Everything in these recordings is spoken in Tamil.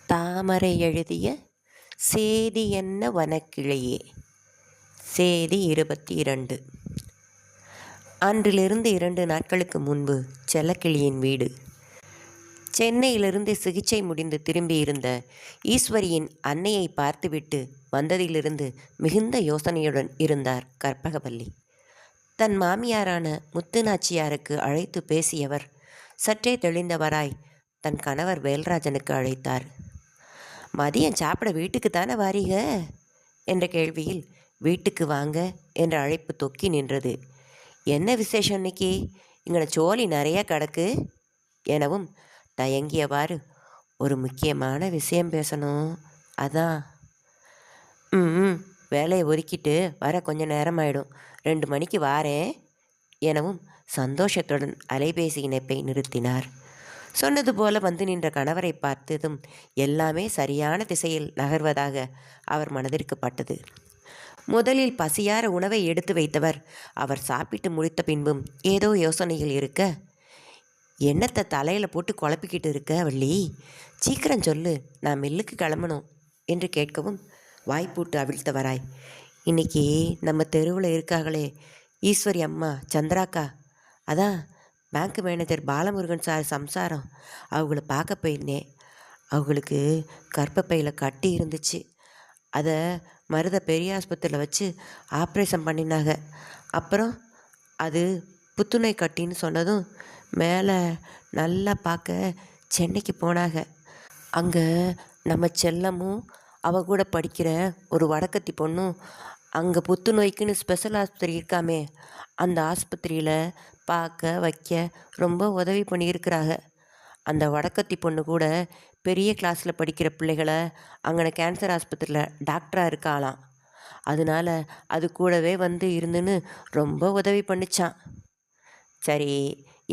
தாமரை எழுதிய சேதி என்ன வனக்கிளியே. சேதி 22. அன்றிலிருந்து 2 நாட்களுக்கு முன்பு செல்லக்கிளியின் வீடு. சென்னையிலிருந்து சிகிச்சை முடிந்து திரும்பியிருந்த ஈஸ்வரியின் அன்னையை பார்த்துவிட்டு வந்ததிலிருந்து மிகுந்த யோசனையுடன் இருந்தார் கற்பகவல்லி. தன் மாமியாரான முத்துநாச்சியாருக்கு அழைத்து பேசியவர் சற்றே தெளிந்தவராய் தன் கணவர் வேல்ராஜனுக்கு அழைத்தார். மதியம் சாப்பிட வீட்டுக்கு தானே வாரீக என்ற கேள்வியில் வீட்டுக்கு வாங்க என்ற அழைப்பு தொக்கி நின்றது. என்ன விசேஷம் இன்னைக்கு? இங்கே சோழி நிறையா கிடக்கு எனவும் தயங்கியவாறு, ஒரு முக்கியமான விஷயம் பேசணும், அதான். ம் வேலையை ஒதுக்கிட்டு வர கொஞ்சம் நேரம் ஆயிடும், 2 மணிக்கு வாரேன் எனவும் சந்தோஷத்துடன் அலைபேசி இணைப்பை நிறுத்தினார். சொன்னது போல வந்து நின்ற கணவரை பார்த்ததும் எல்லாமே சரியான திசையில் நகர்வதாக அவர் மனதிற்கு பட்டது. முதலில் பசியார உணவை எடுத்து வைத்தவர் அவர் சாப்பிட்டு முடித்த பின்பும் ஏதோ யோசனையில் இருக்க, எண்ணத்தை தலையில் போட்டு குழப்பிக்கிட்டு இருக்க வள்ளி, சீக்கிரம் சொல்லு, நான் மில்லுக்கு கிளம்பணும் என்று கேட்கவும் வாய்ப்பூட்டு அவிழ்த்தவராய், இன்னைக்கு நம்ம தெருவில் இருக்காங்களே ஈஸ்வரி அம்மா சந்திராக்கா, அதான் பேங்க் மேனேஜர் பாலமுருகன் சார் சம்சாரம், அவங்கள பார்க்க போயிருந்தேன். அவங்களுக்கு கர்ப்பப்பையில் கட்டி இருந்துச்சு. அதை மருத பெரிய ஆஸ்பத்திரியில் வச்சு ஆப்ரேஷன் பண்ணினாங்க. அப்புறம் அது புத்துநோய் கட்டின்னு சொன்னதும் மேலே நல்லா பார்க்க சென்னைக்கு போனாங்க. அங்கே நம்ம செல்லமும் அவ கூட படிக்கிற ஒரு வடக்கத்தி பொண்ணும் அங்கே புத்துநோய்க்குன்னு ஸ்பெஷல் ஆஸ்பத்திரி இருக்காமே, அந்த ஆஸ்பத்திரியில் பார்க்க வைக்க ரொம்ப உதவி பண்ணியிருக்கிறாங்க. அந்த வடக்கத்தி பொண்ணு கூட பெரிய கிளாஸில் படிக்கிற பிள்ளைகளை அங்கே கேன்சர் ஆஸ்பத்திரியில் டாக்டராக இருக்காளாம். அதனால அது கூடவே வந்து இருந்துன்னு ரொம்ப உதவி பண்ணிச்சான். சரி,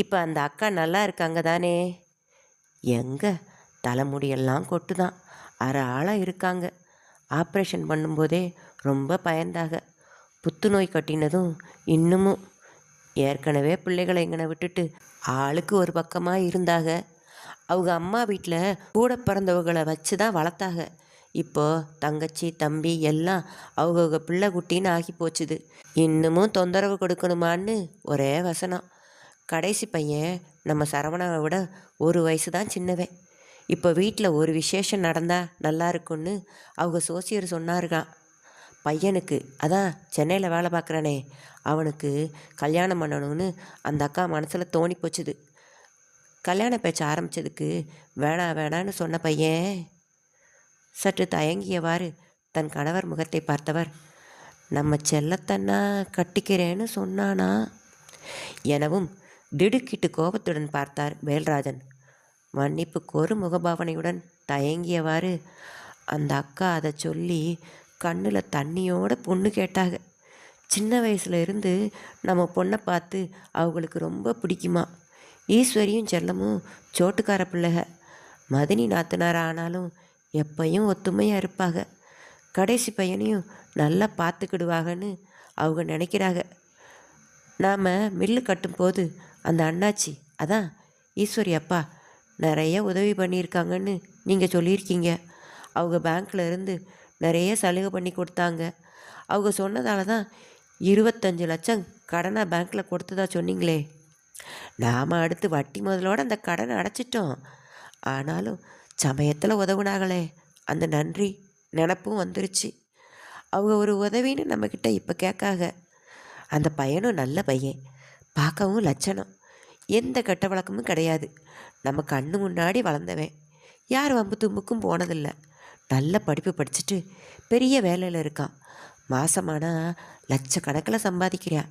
இப்போ அந்த அக்கா நல்லா இருக்காங்க தானே? எங்கே, தலைமுடியெல்லாம் கொட்டு தான், அரை ஆளாக இருக்காங்க. ஆப்ரேஷன் பண்ணும்போதே ரொம்ப பயந்தாக. புத்துநோய் கட்டினதும் இன்னமும். ஏற்கனவே பிள்ளைகளை எங்கனை விட்டுட்டு ஆளுக்கு ஒரு பக்கமாக இருந்தாங்க. அவங்க அம்மா வீட்டில் கூட பிறந்தவங்களை வச்சு தான் வளர்த்தாங்க. இப்போ தங்கச்சி தம்பி எல்லாம் அவங்க பிள்ளை குட்டின்னு ஆகி போச்சுது. இன்னமும் தொந்தரவு கொடுக்கணுமான்னு ஒரே வசனம். கடைசி பையன் நம்ம சரவணாவை விட 1 வயசு தான் சின்னவன். இப்போ வீட்டில் ஒரு விசேஷம் நடந்தால் நல்லா இருக்குன்னு அவங்க சோசியர் சொன்னாருக்கான். பையனுக்கு, அதான் சென்னையில் வேலை பார்க்குறானே, அவனுக்கு கல்யாணம் பண்ணணும்னு அந்த அக்கா மனசில் தோணி போச்சுது. கல்யாண பேச்ச ஆரம்பித்ததுக்கு வேணான்னு சொன்ன பையன் சற்று தயங்கியவாறு தன் கணவர் முகத்தை பார்த்தவர், நம்ம செல்லத்தன்னா கட்டிக்கிறேன்னு சொன்னானா எனவும் திடுக்கிட்டு கோபத்துடன் பார்த்தார் வேல்ராஜன். மன்னிப்பு கோரு முகபாவனையுடன் தயங்கியவாறு, அந்த அக்கா அதை சொல்லி கண்ணில் தண்ணியோட பொண்ணு கேட்டாங்க. சின்ன வயசுல இருந்து நம்ம பொண்ணை பார்த்து அவங்களுக்கு ரொம்ப பிடிக்குமா. ஈஸ்வரியும் செல்லமும் சோட்டுக்கார பிள்ளைக. மதினி நாத்தனார் ஆனாலும் எப்பையும் ஒத்துமையாக இருப்பாங்க. கடைசி பையனையும் நல்லா பார்த்துக்கிடுவாங்கன்னு அவங்க நினைக்கிறாங்க. நாம் மில்லு கட்டும்போது அந்த அண்ணாச்சி, அதான் ஈஸ்வரி அப்பா, நிறைய உதவி பண்ணியிருக்காங்கன்னு நீங்கள் சொல்லியிருக்கீங்க. அவங்க பேங்க்கில் இருந்து நிறைய சலுகை பண்ணி கொடுத்தாங்க. அவங்க சொன்னதால தான் 25 லட்சம் கடனை பேங்க்கில் கொடுத்ததா சொன்னீங்களே. நாம் அடுத்து வட்டி முதலோடு அந்த கடனை அடைச்சிட்டோம். ஆனாலும் சமயத்தில் உதவுனாங்களே, அந்த நன்றி நினப்பும் வந்துருச்சு. அவங்க ஒரு உதவின்னு நம்மக்கிட்ட இப்போ கேட்காக. அந்த பையனும் நல்ல பையன், பார்க்கவும் லட்சணம், எந்த கெட்ட வழக்கமும் கிடையாது. நம்ம கண்ணு முன்னாடி வளர்ந்தவன், யார் வம்பு தும்புக்கும் போனதில்லை. நல்ல படிப்பு படிச்சுட்டு பெரிய வேலையில் இருக்கான். மாதமானா லட்சக்கணக்கில் சம்பாதிக்கிறா.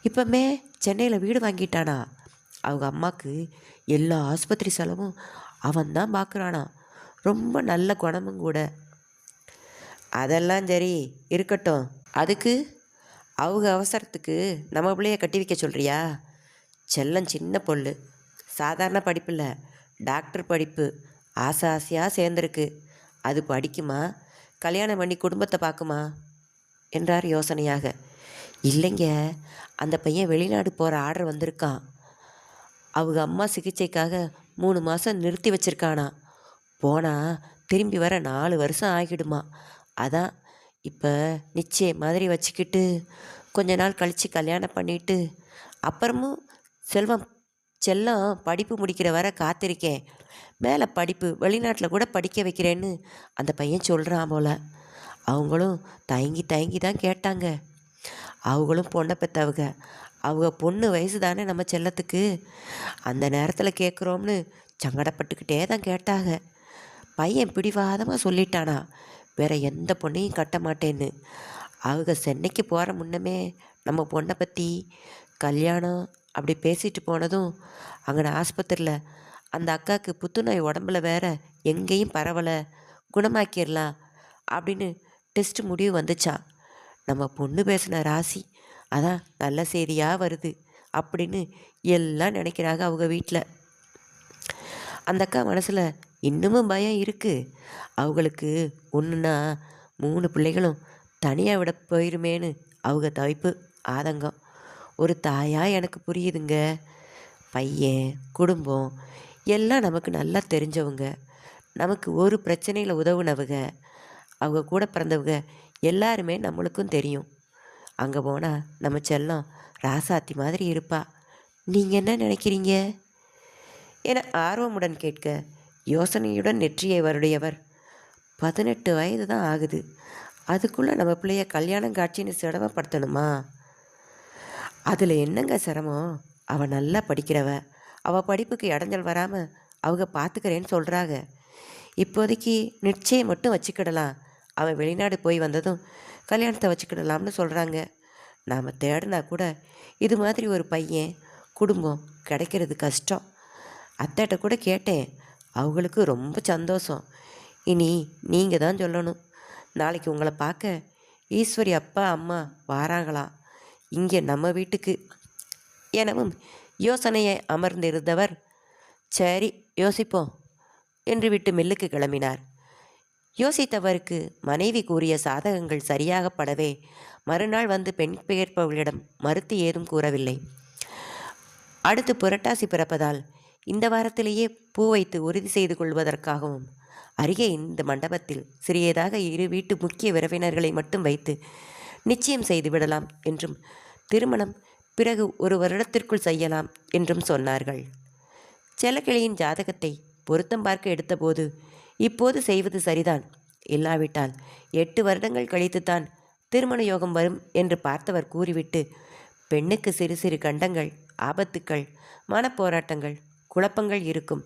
இப்போமே சென்னையில் வீடு வாங்கிட்டானா. அவங்க அம்மாவுக்கு எல்லா ஆஸ்பத்திரி செலவும் அவன்தான் பார்க்குறானா. ரொம்ப நல்ல குணமும் கூட. அதெல்லாம் சரி இருக்கட்டும், அதுக்கு அவங்க அவசரத்துக்கு நம்ம பிள்ளைய கட்டி வைக்க சொல்கிறியா? செல்லம் சின்ன பொண்ணு, சாதாரண படிப்பில்லை, டாக்டர் படிப்பு ஆசையாக சேர்ந்துருக்கு. அது படிக்குமா, கல்யாணம் பண்ணி குடும்பத்தை பார்க்குமா என்றார் யோசனையாக. இல்லைங்க, அந்த பையன் வெளிநாடு போகிற ஆர்டர் வந்திருக்கான். அவங்க அம்மா சிகிச்சைக்காக 3 மாதம் நிறுத்தி வச்சிருக்கானா. போனால் திரும்பி வர 4 வருஷம் ஆகிடுமா. அதான் இப்போ நிச்சயம் மாதிரி வச்சுக்கிட்டு கொஞ்ச நாள் கழித்து கல்யாணம் பண்ணிட்டு அப்புறமும் செல்வம் செல்லம் படிப்பு முடிக்கிற வரை காத்திருக்கேன். மேலே படிப்பு வெளிநாட்டில் கூட படிக்க வைக்கிறேன்னு அந்த பையன் சொல்கிறான் போல். அவங்களும் தயங்கி தயங்கி தான் கேட்டாங்க. அவங்களும் பொண்ணை பெற்றவங்க. அவங்க பொண்ணு வயசு தானே நம்ம செல்லத்துக்கு. அந்த நேரத்தில் கேட்குறோம்னு சங்கடப்பட்டுக்கிட்டே தான் கேட்டாங்க. பையன் பிடிவாதமாக சொல்லிட்டானா வேற எந்த பொண்ணையும் கட்ட மாட்டேன்னு. அவங்க சென்னைக்கு போகிற முன்னமே நம்ம பொண்ணை பற்றி கல்யாணம் அப்படி பேசிட்டு போனதும் அங்கே ஆஸ்பத்திரியில் அந்த அக்காவுக்கு புத்துநோய் உடம்புல வேற எங்கேயும் பரவலை, குணமாக்கிடலாம் அப்படின்னு டெஸ்ட் முடிவு வந்துச்சான். நம்ம பொண்ணு பேசின ராசி அதான் நல்ல செய்தியாக வருது அப்படின்னு எல்லாம் நினைக்கிறாங்க அவங்க வீட்டில். அந்த அக்கா மனசில் இன்னமும் பயம் இருக்குது. அவங்களுக்கு ஒன்றுனா 3 பிள்ளைகளும் தனியாக விட போயிருமேன்னு அவங்க தவிப்பு, ஆதங்கம். ஒரு தாயாக எனக்கு புரியுதுங்க. பையன், குடும்பம் எல்லாம் நமக்கு நல்லா தெரிஞ்சவங்க, நமக்கு ஒரு பிரச்சனையில் உதவுனவங்க, அவங்க கூட பிறந்தவங்க எல்லாருமே நம்மளுக்கும் தெரியும். அங்கே போனால் நம்ம செல்லம் ராசாத்தி மாதிரி இருப்பா. நீங்கள் என்ன நினைக்கிறீங்க என ஆர்வமுடன் கேட்க, யோசனையுடன் நெற்றியை வருடையவர், 18 வயது தான் ஆகுது, அதுக்குள்ளே நம்ம பிள்ளைய கல்யாணம் காட்சின்னு சிரமப்படுத்தணுமா? அதில் என்னங்க சிரமம்? அவள் நல்லா படிக்கிறவ, அவள் படிப்புக்கு இடைஞ்சல் வராமல் அவங்க பார்த்துக்கிறேன்னு சொல்கிறாங்க. இப்போதைக்கு நிச்சயம் மட்டும் வச்சுக்கிடலாம், அவன் வெளிநாடு போய் வந்ததும் கல்யாணத்தை வச்சுக்கிடலாம்னு சொல்கிறாங்க. நாம் தேடினா கூட இது மாதிரி ஒரு பையன், குடும்பம் கிடைக்கிறது கஷ்டம். அத்தைகிட்ட கூட கேட்டேன், அவங்களுக்கு ரொம்ப சந்தோஷம். இனி நீங்கள் தான் சொல்லணும். நாளைக்கு உங்களை பார்க்க ஈஸ்வரி அப்பா அம்மா வாராங்களாம் இங்கே நம்ம வீட்டுக்கு எனவும் யோசனையை அமர்ந்திருந்தவர், சரி யோசிப்போம் என்று விட்டு மில்லுக்கு கிளம்பினார். யோசித்தவருக்கு மனைவி கூறிய சாதகங்கள் சரியாகப்படவே மறுநாள் வந்து பெண் பெயர்ப்பவர்களிடம் மறுத்து ஏதும் கூறவில்லை. அடுத்து புரட்டாசி பிறப்பதால் இந்த வாரத்திலேயே பூ வைத்து உறுதி செய்து கொள்வதற்காகவும் அருகே இந்த மண்டபத்தில் சிறியதாக 2 வீட்டு முக்கிய உறவினர்களை மட்டும் வைத்து நிச்சயம் செய்து விடலாம் என்றும், திருமணம் பிறகு 1 வருடத்திற்குள் செய்யலாம் என்றும் சொன்னார்கள். செல்லக்கிளியின் ஜாதகத்தை பொருத்தம் பார்க்க எடுத்தபோது, இப்போது செய்வது சரிதான், இல்லாவிட்டால் 8 வருடங்கள் கழித்துத்தான் திருமண யோகம் வரும் என்று பார்த்தவர் கூறிவிட்டு, பெண்ணுக்கு சிறு சிறு கண்டங்கள், ஆபத்துக்கள், மனப்போராட்டங்கள், குழப்பங்கள் இருக்கும்,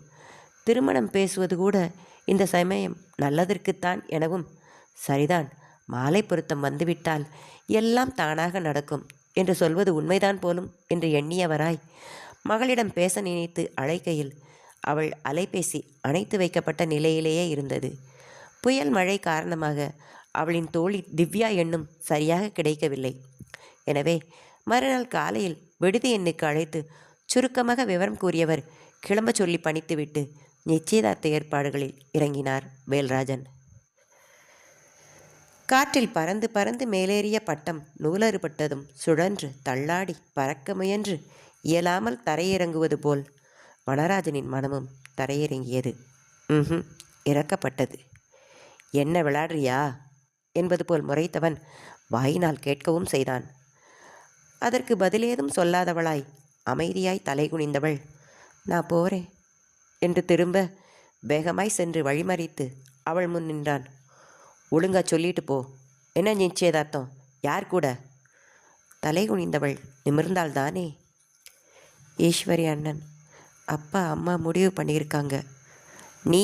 திருமணம் பேசுவது கூட இந்த சமயம் நல்லதற்குத்தான் எனவும், சரிதான், மாலை பொருத்தம் வந்துவிட்டால் எல்லாம் தானாக நடக்கும் என்று சொல்வது உண்மைதான் போலும் என்று எண்ணியவராய் மகளிடம் பேச நினைத்து அழைக்கையில் அவள் அலைபேசி அணைத்து வைக்கப்பட்ட நிலையிலேயே இருந்தது. புயல் மழை காரணமாக அவளின் தோழி திவ்யா எண்ணும் சரியாக கிடைக்கவில்லை. எனவே மறுநாள் காலையில் விடுதி எண்ணுக்கு அழைத்து சுருக்கமாக விவரம் கூறியவர் கிளம்ப சொல்லி பணித்துவிட்டு நிச்சயதார்த்த ஏற்பாடுகளில் இறங்கினார் வேல்ராஜன். காற்றில் பறந்து பறந்து மேலேறிய பட்டம் நூலறுபட்டதும் சுழன்று தள்ளாடி பறக்க முயன்று இயலாமல் தரையிறங்குவது போல் வனராஜனின் மனமும் தரையிறங்கியது. இறக்கப்பட்டது. என்ன விளையாடுறியா என்பது போல் முறைத்தவன் வாயினால் கேட்கவும் செய்தான். அதற்கு பதிலேதும் சொல்லாதவளாய் அமைதியாய் தலை குனிந்தவள், நான் போகிறேன் என்று திரும்ப வேகமாய் சென்று வழிமறித்து அவள் முன் நின்றான். ஒழுங்கா சொல்லிட்டு போ. என்ன நிச்சயதார்த்தம்? யார் கூட? தலை குனிந்தவள் நிமிர்ந்தால்தானே. ஈஸ்வரி அண்ணன், அப்பா அம்மா முடிவு பண்ணியிருக்காங்க. நீ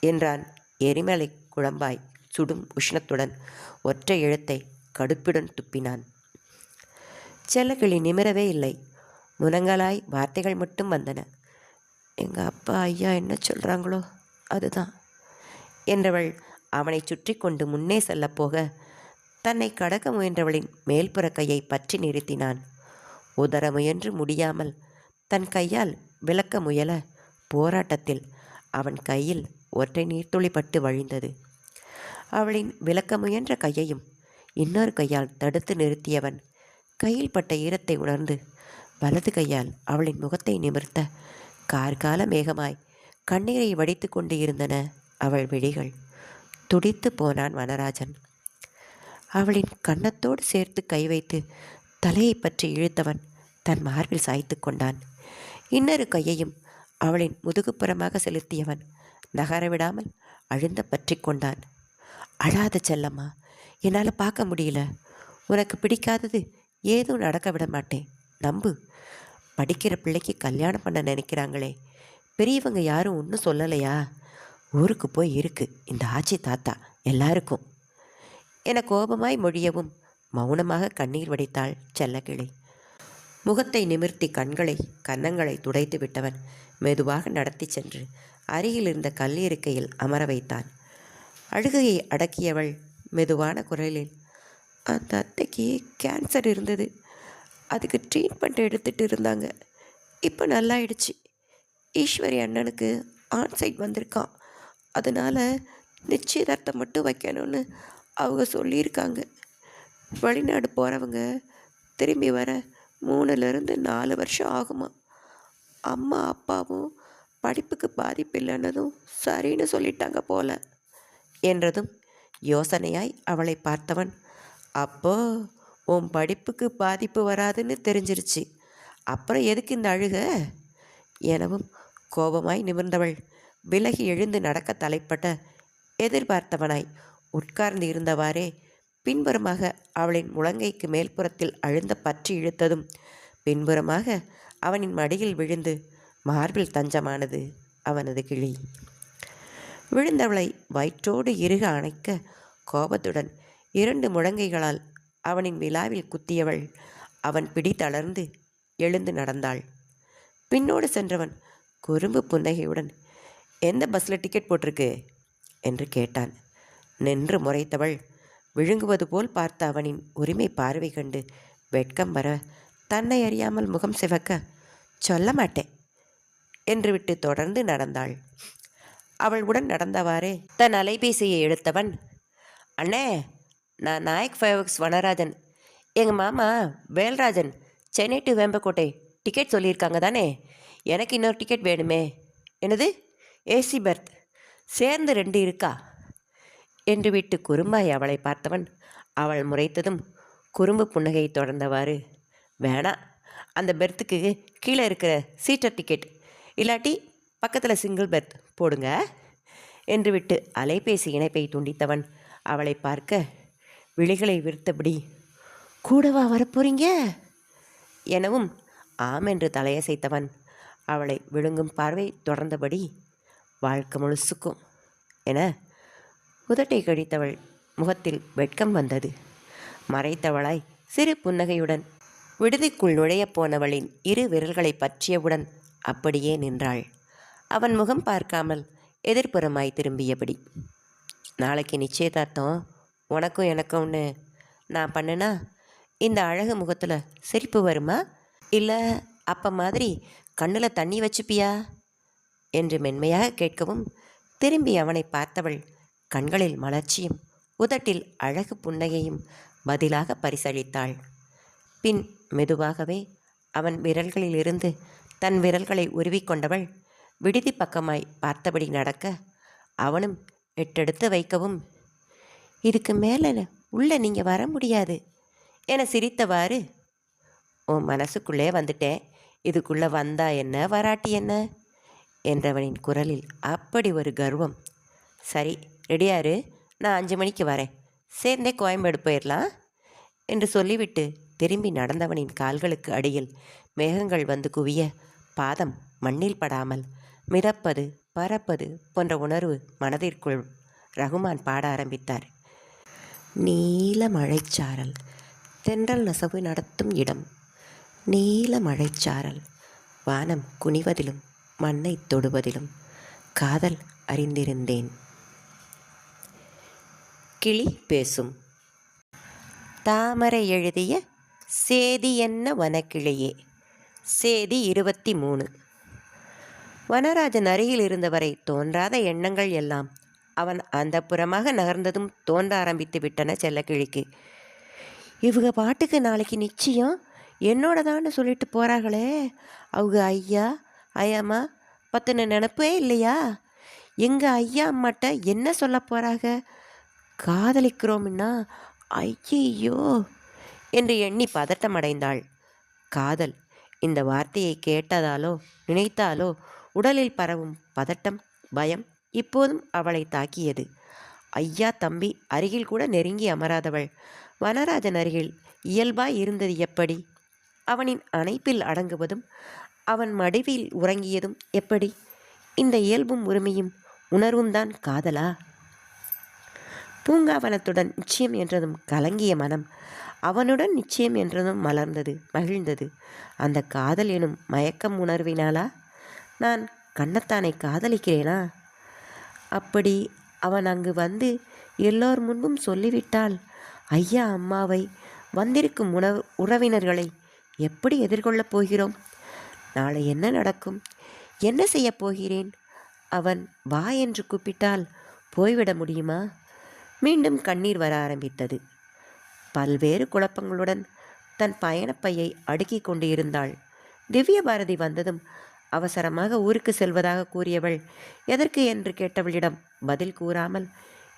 என்றான் எரிமலை குழம்பாய் சுடும் உஷ்ணத்துடன். ஒற்றை எழுத்தை கடுப்புடன் துப்பினான். செல்லக்கிளி நிமிரவே இல்லை. முனங்களாய் வார்த்தைகள் மட்டும் வந்தன. எங்கள் அப்பா ஐயா என்ன சொல்கிறாங்களோ அதுதான் என்றவள் அவனை சுற்றி கொண்டு முன்னே செல்லப்போக தன்னை கடக்க முயன்றவளின் மேல்புற கையை பற்றி நிறுத்தினான். உதற முயன்று முடியாமல் தன் கையால் விலக்க முயல போராட்டத்தில் அவன் கையில் ஒற்றை நீர்த்துளி பட்டு வழிந்தது. அவளின் விலக்க முயன்ற கையையும் இன்னொரு கையால் தடுத்து நிறுத்தியவன் கையில் பட்ட ஈரத்தை உணர்ந்து வலது கையால் அவளின் முகத்தை நிமிர்த்த கார்கால மேகமாய் கண்ணீரை வடித்து கொண்டு இருந்தன அவள் விழிகள். துடித்து போனான் வனராஜன். அவளின் கன்னத்தோடு சேர்த்து கை வைத்து தலையை பற்றி இழுத்தவன் தன் மார்பில் சாய்த்து கொண்டான். இன்னொரு கையையும் அவளின் முதுகுப்புறமாக செலுத்தியவன் நகரவிடாமல் அழுந்த பற்றி கொண்டான். அழாத செல்லம்மா, என்னால் பார்க்க முடியல. உனக்கு பிடிக்காதது ஏதும் நடக்க விட மாட்டேன், நம்பு. படிக்கிற பிள்ளைக்கு கல்யாணம் பண்ண நினைக்கிறாங்களே, பெரியவங்க யாரும் ஒன்றும் சொல்லலையா? ஊருக்கு போய் இருக்கு இந்த ஆச்சி தாத்தா எல்லாருக்கும் என கோபமாய் மொழியவும் மௌனமாக கண்ணீர் வடித்தாள் செல்லக்கிளி. முகத்தை நிமிர்த்தி கன்னங்களை துடைத்து விட்டவன் மெதுவாக நடத்தி சென்று அருகில் இருந்த கல்லிருக்கையில் அமர வைத்தான். அழுகையை அடக்கியவள் மெதுவான குரலில், அந்த அத்தைக்கு கேன்சர் இருந்தது, அதுக்கு ட்ரீட்மெண்ட் எடுத்துகிட்டு இருந்தாங்க, இப்போ நல்லாயிடுச்சு. ஈஸ்வரி அண்ணனுக்கு ஆன்சைட் வந்திருக்கான், அதனால் நிச்சயதார்த்தம் மட்டும் வைக்கணும்னு அவங்க சொல்லியிருக்காங்க. வெளிநாடு போகிறவங்க திரும்பி வர 3-4 வருஷம் ஆகுமா. அம்மா அப்பாவும் படிப்புக்கு பாதிப்பு இல்லைன்னதும் சரின்னு சொல்லிட்டாங்க போல என்றதும் யோசனையாய் அவளை பார்த்தவன், அப்போ உன் படிப்புக்கு பாதிப்பு வராதுன்னு தெரிஞ்சிருச்சு, அப்புறம் எதுக்கு இந்த அழுக எனவும் கோபமாய் நிமிர்ந்தவள் விலகி எழுந்து நடக்க தலைப்பட்ட எதிர்பார்த்தவனாய் உட்கார்ந்து இருந்தவாறே பின்புறமாக அவளின் முழங்கைக்கு மேல்புறத்தில் அழுந்த பற்றி இழுத்ததும் பின்புறமாக அவனின் மடியில் விழுந்து மார்பில் தஞ்சமானது அவனது கிளி. விழுந்தவளை வயிற்றோடு இறுக அணைக்க கோபத்துடன் 2 முழங்கைகளால் அவனின் விழாவில் குத்தியவள் அவன் பிடி தளர்ந்து எழுந்து நடந்தாள். பின்னோடு சென்றவன் குறும்பு புன்னகையுடன், எந்த பஸ்ஸில் டிக்கெட் போட்டிருக்கு என்று கேட்டான். நின்று முறைத்தவள் விழுங்குவது போல் பார்த்த அவனின் உரிமை பார்வை கண்டு வெட்கம் வர தன்னை அறியாமல் முகம் சிவக்க, சொல்ல மாட்டேன் என்று விட்டு தொடர்ந்து நடந்தாள். அவள் உடன் நடந்தவாறே தன் அலைபேசியை எடுத்தவன், அண்ணே, நான் நாயக் ஃபைவர்ஸ் வனராஜன், எங்கள் மாமா வேல்ராஜன் சென்னை டு வேம்பக்கோட்டை டிக்கெட் சொல்லியிருக்காங்க தானே, எனக்கு இன்னொரு டிக்கெட் வேணுமே. என்னது, ஏசி பெர்த் சேர்ந்து 2 இருக்கா என்று விட்டு குறும்பாய் அவளை பார்த்தவன் அவள் முறைத்ததும் குறும்பு புன்னகையை தொடர்ந்தவாறு, வேணா, அந்த பெர்த்துக்கு கீழே இருக்கிற சீட்டர் டிக்கெட் இல்லாட்டி பக்கத்தில் சிங்கிள் பெர்த் போடுங்க என்று விட்டு அலைபேசி இணைப்பை துண்டித்தவன் அவளை பார்க்க விழிகளை விரித்தபடி, கூடவா வரப்போறீங்க எனவும் ஆம் என்று தலையசைத்தவன் அவளை விழுங்கும் பார்வை தொடர்ந்தபடி, வாழ்க்கை முழுசுக்கும் என உதட்டை கடித்தவள் முகத்தில் வெட்கம் வந்தது. மறைத்தவளாய் சிறு புன்னகையுடன் விடுதிக்குள் நுழையப் போனவளின் 2 விரல்களை பற்றியவுடன் அப்படியே நின்றாள். அவன் முகம் பார்க்காமல் எதிர்ப்புறமாய் திரும்பியபடி, நாளைக்கு நிச்சயதார்த்தம் உனக்கும் எனக்கும்னு நான் பண்ணுனா இந்த அழகு முகத்தில் சிரிப்பு வருமா, இல்லை அப்போ மாதிரி கண்ணில் தண்ணி வச்சுப்பியா என்று மென்மையாக கேட்கவும் திரும்பி அவனை பார்த்தவள் கண்களில் மலர்ச்சியும் உதட்டில் அழகு புன்னகையும் பதிலாக பரிசளித்தாள். பின் மெதுவாகவே அவன் விரல்களிலிருந்து தன் விரல்களை உருவிக்கொண்டவள் விடுதி பக்கமாய் பார்த்தபடி நடக்க அவனும் எட்டெடுத்து வைக்கவும், இதுக்கு மேலே உள்ளே நீங்கள் வர முடியாது என சிரித்தவாறு, உன் மனசுக்குள்ளே வந்துட்டேன், இதுக்குள்ளே வந்தா என்ன வராட்டி என்ன என்றவனின் குரலில் அப்படி ஒரு கர்வம். சரி, ரெடியாரு, நான் 5 மணிக்கு வரேன், சேர்ந்தே கோயம்பேடு போயிடலாம் என்று சொல்லிவிட்டு திரும்பி நடந்தவனின் கால்களுக்கு அடியில் மேகங்கள் வந்து குவிய பாதம் மண்ணில் படாமல் மிதப்பது பறப்பது போன்ற உணர்வு மனதிற்குள் ரகுமான் பாட ஆரம்பித்தார். நீல மழைச்சாரல் தென்றல் நெசவு நடத்தும் இடம், நீல மழைச்சாரல் வானம் குனிவதிலும் மண்ணை தொடுவதிலும் காதல் அறிந்திருந்தேன். கிளி பேசும். தாமரை எழுதிய சேதி என்ன வனக்கிளியே. சேதி 23. வனராஜன் அருகில் இருந்தவரை தோன்றாத எண்ணங்கள் எல்லாம் அவன் அந்த புறமாக நகர்ந்ததும் தோன்ற ஆரம்பித்து விட்டன செல்லக்கிளிக்கு. இவங்க பாட்டுக்கு நாளைக்கு நிச்சயம் என்னோட தான்னு சொல்லிட்டு போகிறாங்களே, அவங்க ஐயா ஐயாம்மா பற்றின நினப்பே இல்லையா? எங்கள் ஐயா அம்மாட்ட என்ன சொல்ல போகிறாங்க? காதலிக்கிறோம்னா? ஐயையோ என்று எண்ணி பதட்டமடைந்தாள். காதல் இந்த வார்த்தையை கேட்டதாலோ நினைத்தாலோ உடலில் பரவும் பதட்டம், பயம் இப்போதும் அவளை தாக்கியது. ஐயா தம்பி அருகில் கூட நெருங்கி அமராதவள் வனராஜன் அருகில் இயல்பாய் இருந்தது எப்படி? அவனின் அணைப்பில் அடங்குவதும் அவன் மடிவில் உறங்கியதும் எப்படி? இந்த இயல்பும் உரிமையும் உணர்வும் தான் காதலா? பூங்காவனத்துடன் நிச்சயம் என்றதும் கலங்கிய மனம் அவனுடன் நிச்சயம் என்றதும் மலர்ந்தது, மகிழ்ந்தது. அந்த காதல் எனும் மயக்கம் உணர்வினாலா? நான் கண்ணத்தானை காதலிக்கிறேனா? அப்படி அவன் அங்கு வந்து எல்லோர் முன்பும் சொல்லிவிட்டால் ஐயா அம்மாவை, வந்திருக்கும் உறவினர்களை எப்படி எதிர்கொள்ளப் போகிறோம்? நாளை என்ன நடக்கும்? என்ன செய்யப் போகிறேன்? அவன் வா என்று கூப்பிட்டால் போய்விட முடியுமா? மீண்டும் கண்ணீர் வர ஆரம்பித்தது. பல்வேறு குழப்பங்களுடன் தன் பயணப்பையை அடுக்கிக் கொண்டு இருந்தாள். திவ்ய பாரதி வந்ததும் அவசரமாக ஊருக்கு செல்வதாக கூறியவள் எதற்கு என்று கேட்டவளிடம் பதில் கூறாமல்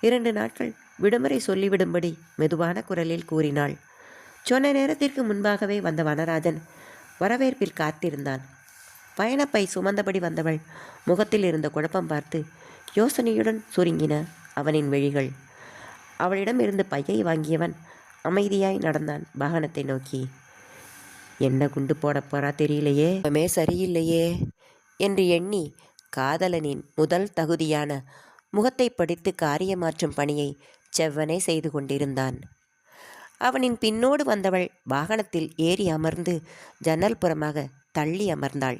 2 நாட்கள் விடுமுறை சொல்லிவிடும்படி மெதுவான குரலில் கூறினாள். சொன்ன நேரத்திற்கு முன்பாகவே வந்த வனராஜன் வரவேற்பில் காத்திருந்தான். பயணப்பை சுமந்தபடி வந்தவள் முகத்தில் இருந்த குழப்பம் பார்த்து யோசனையுடன் சுருங்கின அவனின் விழிகள். அவளிடம் இருந்து பையை வாங்கியவன் அமைதியாய் நடந்தான் வாகனத்தை நோக்கி. என்ன குண்டு போட போறா தெரியலையே, சரியில்லையே என்று எண்ணி காதலனின் முதல் தகுதியான முகத்தை படித்து காரியமாற்றும் பணியை செவ்வனே செய்து கொண்டிருந்தான். அவனின் பின்னோடு வந்தவள் வாகனத்தில் ஏறி அமர்ந்து ஜன்னல் புறமாக தள்ளி அமர்ந்தாள்.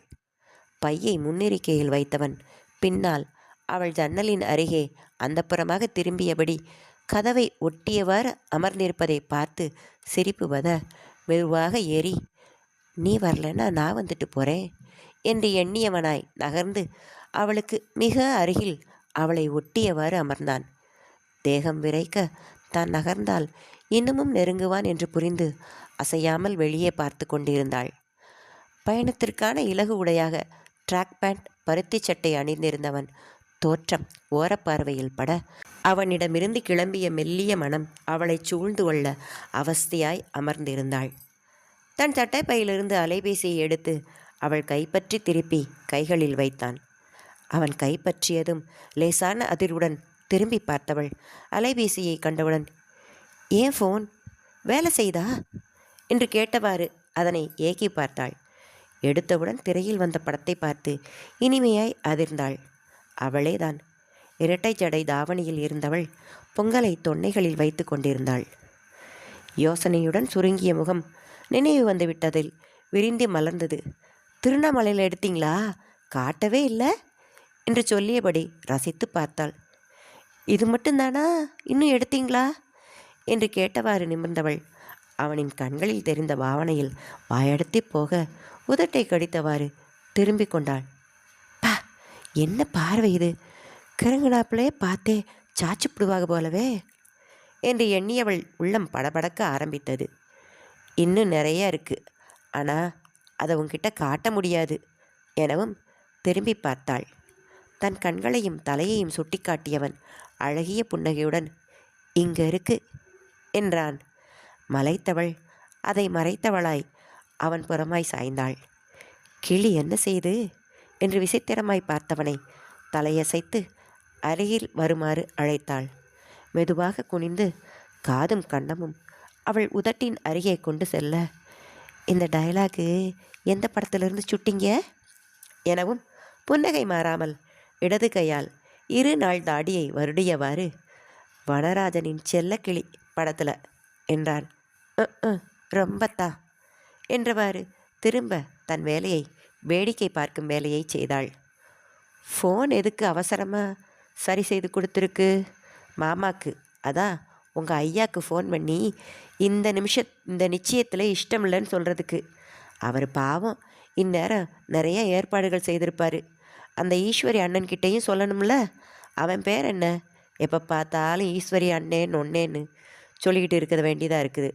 பையை முன்னிருக்கையில் வைத்தவன் பின்னால் அவள் ஜன்னலின் அருகே அந்த புறமாக திரும்பியபடி கதவை ஒட்டியவாறு அமர்ந்திருப்பதை பார்த்து சிரிப்பு வத மெதுவாக ஏறி, நீ வரலன்னா நான் வந்துட்டு போகிறேன் என்று எண்ணியவனாய் நகர்ந்து அவளுக்கு மிக அருகில் அவளை ஒட்டியவாறு அமர்ந்தான். தேகம் விரைக்க தான் நகர்ந்தால் இன்னமும் நெருங்குவான் என்று புரிந்து அசையாமல் வெளியே பார்த்து கொண்டிருந்தாள். பயணத்திற்கான இலகு உடையாக ட்ராக் பேண்ட், பருத்தி சட்டை அணிந்திருந்தவன் தோற்றம் ஓரப்பார்வையில் பட அவனிடமிருந்து கிளம்பிய மெல்லிய மனம் அவளை சூழ்ந்து கொள்ள அவஸ்தையாய் அமர்ந்திருந்தாள். தன் சட்டைப்பையிலிருந்து அலைபேசியை எடுத்து அவள் கைப்பற்றி திருப்பி கைகளில் வைத்தான். அவன் கைப்பற்றியதும் லேசான அதிர்வுடன் திரும்பி பார்த்தவள் அலைபேசியை கண்டவுடன், ஏன் ஃபோன் வேலை செய்தா என்று கேட்டவாறு அதனை ஏக்கி பார்த்தாள். எடுத்தவுடன் திரையில் வந்த படத்தை பார்த்து இனிமையாய் அதிர்ந்தாள். அவளேதான். இரட்டை ஜடை தாவணியில் இருந்தவள் பொங்கலை தொன்னைகளில் வைத்து கொண்டிருந்தாள். யோசனையுடன் சுருங்கிய முகம் நினைவு வந்து விட்டதில் விரிந்து மலர்ந்தது. திருவண்ணாமலையில் எடுத்தீங்களா? காட்டவே இல்லை என்று சொல்லியபடி ரசித்து பார்த்தாள். இது மட்டும்தானா, இன்னும் எடுத்தீங்களா என்று கேட்டவாறு நிமிர்ந்தவள் அவனின் கண்களில் தெரிந்த பாவனையில் வாயடத்தி போக உதட்டை கடித்தவாறு திரும்பி கொண்டாள். பா, என்ன பார்வை இது! கிறங்குனாப்பிலே பார்த்தே சாச்சிப்பிடுவாக போலவே என்று எண்ணியவள் உள்ளம் படபடக்க ஆரம்பித்தது. இன்னும் நிறைய இருக்குது, ஆனால் அதை உன்கிட்ட காட்ட முடியாது எனவும் திரும்பி பார்த்தாள். தன் கண்களையும் தலையையும் சுட்டி காட்டியவன் அழகிய புன்னகையுடன் இங்கே இருக்கு என்றான். மலைத்தவள் அதை மறைத்தவளாய் அவன் புறமாய் சாய்ந்தாள். கிளி என்ன செய்து என்று விசித்திரமாய் பார்த்தவனை தலையசைத்து அருகில் வருமாறு அழைத்தாள். மெதுவாக குனிந்து காதும் கண்ணமும் அவள் உதட்டின் அருகே கொண்டு செல்ல, இந்த டயலாகு எந்த படத்திலிருந்து சுட்டிங்க எனவும் புன்னகை மாறாமல் இடது கையால் 2 நாள் தாடியை வருடியவாறு, வனராஜனின் செல்லக்கிளி படத்தில் என்றான். ரொம்பத்தா என்றவாறு திரும்ப தன் வேலையை வேடிக்கை பார்க்கும் வேலையை செய்தாள். ஃபோன் எதுக்கு அவசரமாக சரி செய்து கொடுத்துருக்கு? மாமாக்கு, அதான் உங்கள் ஐயாவுக்கு ஃபோன் பண்ணி இந்த நிச்சயத்தில் இஷ்டம் இல்லைன்னு சொல்கிறதுக்கு. அவர் பாவம் இந்நேரம் நிறைய ஏற்பாடுகள் செய்திருப்பார். அந்த ஈஸ்வரி அண்ணன்கிட்டையும் சொல்லணும்ல. அவன் பேர் என்ன? எப்போ பார்த்தாலும் ஈஸ்வரி அண்ணேன்னு ஒன்னேன்னு சொல்லிக்கிட்டு இருக்க வேண்டியதாக இருக்குது.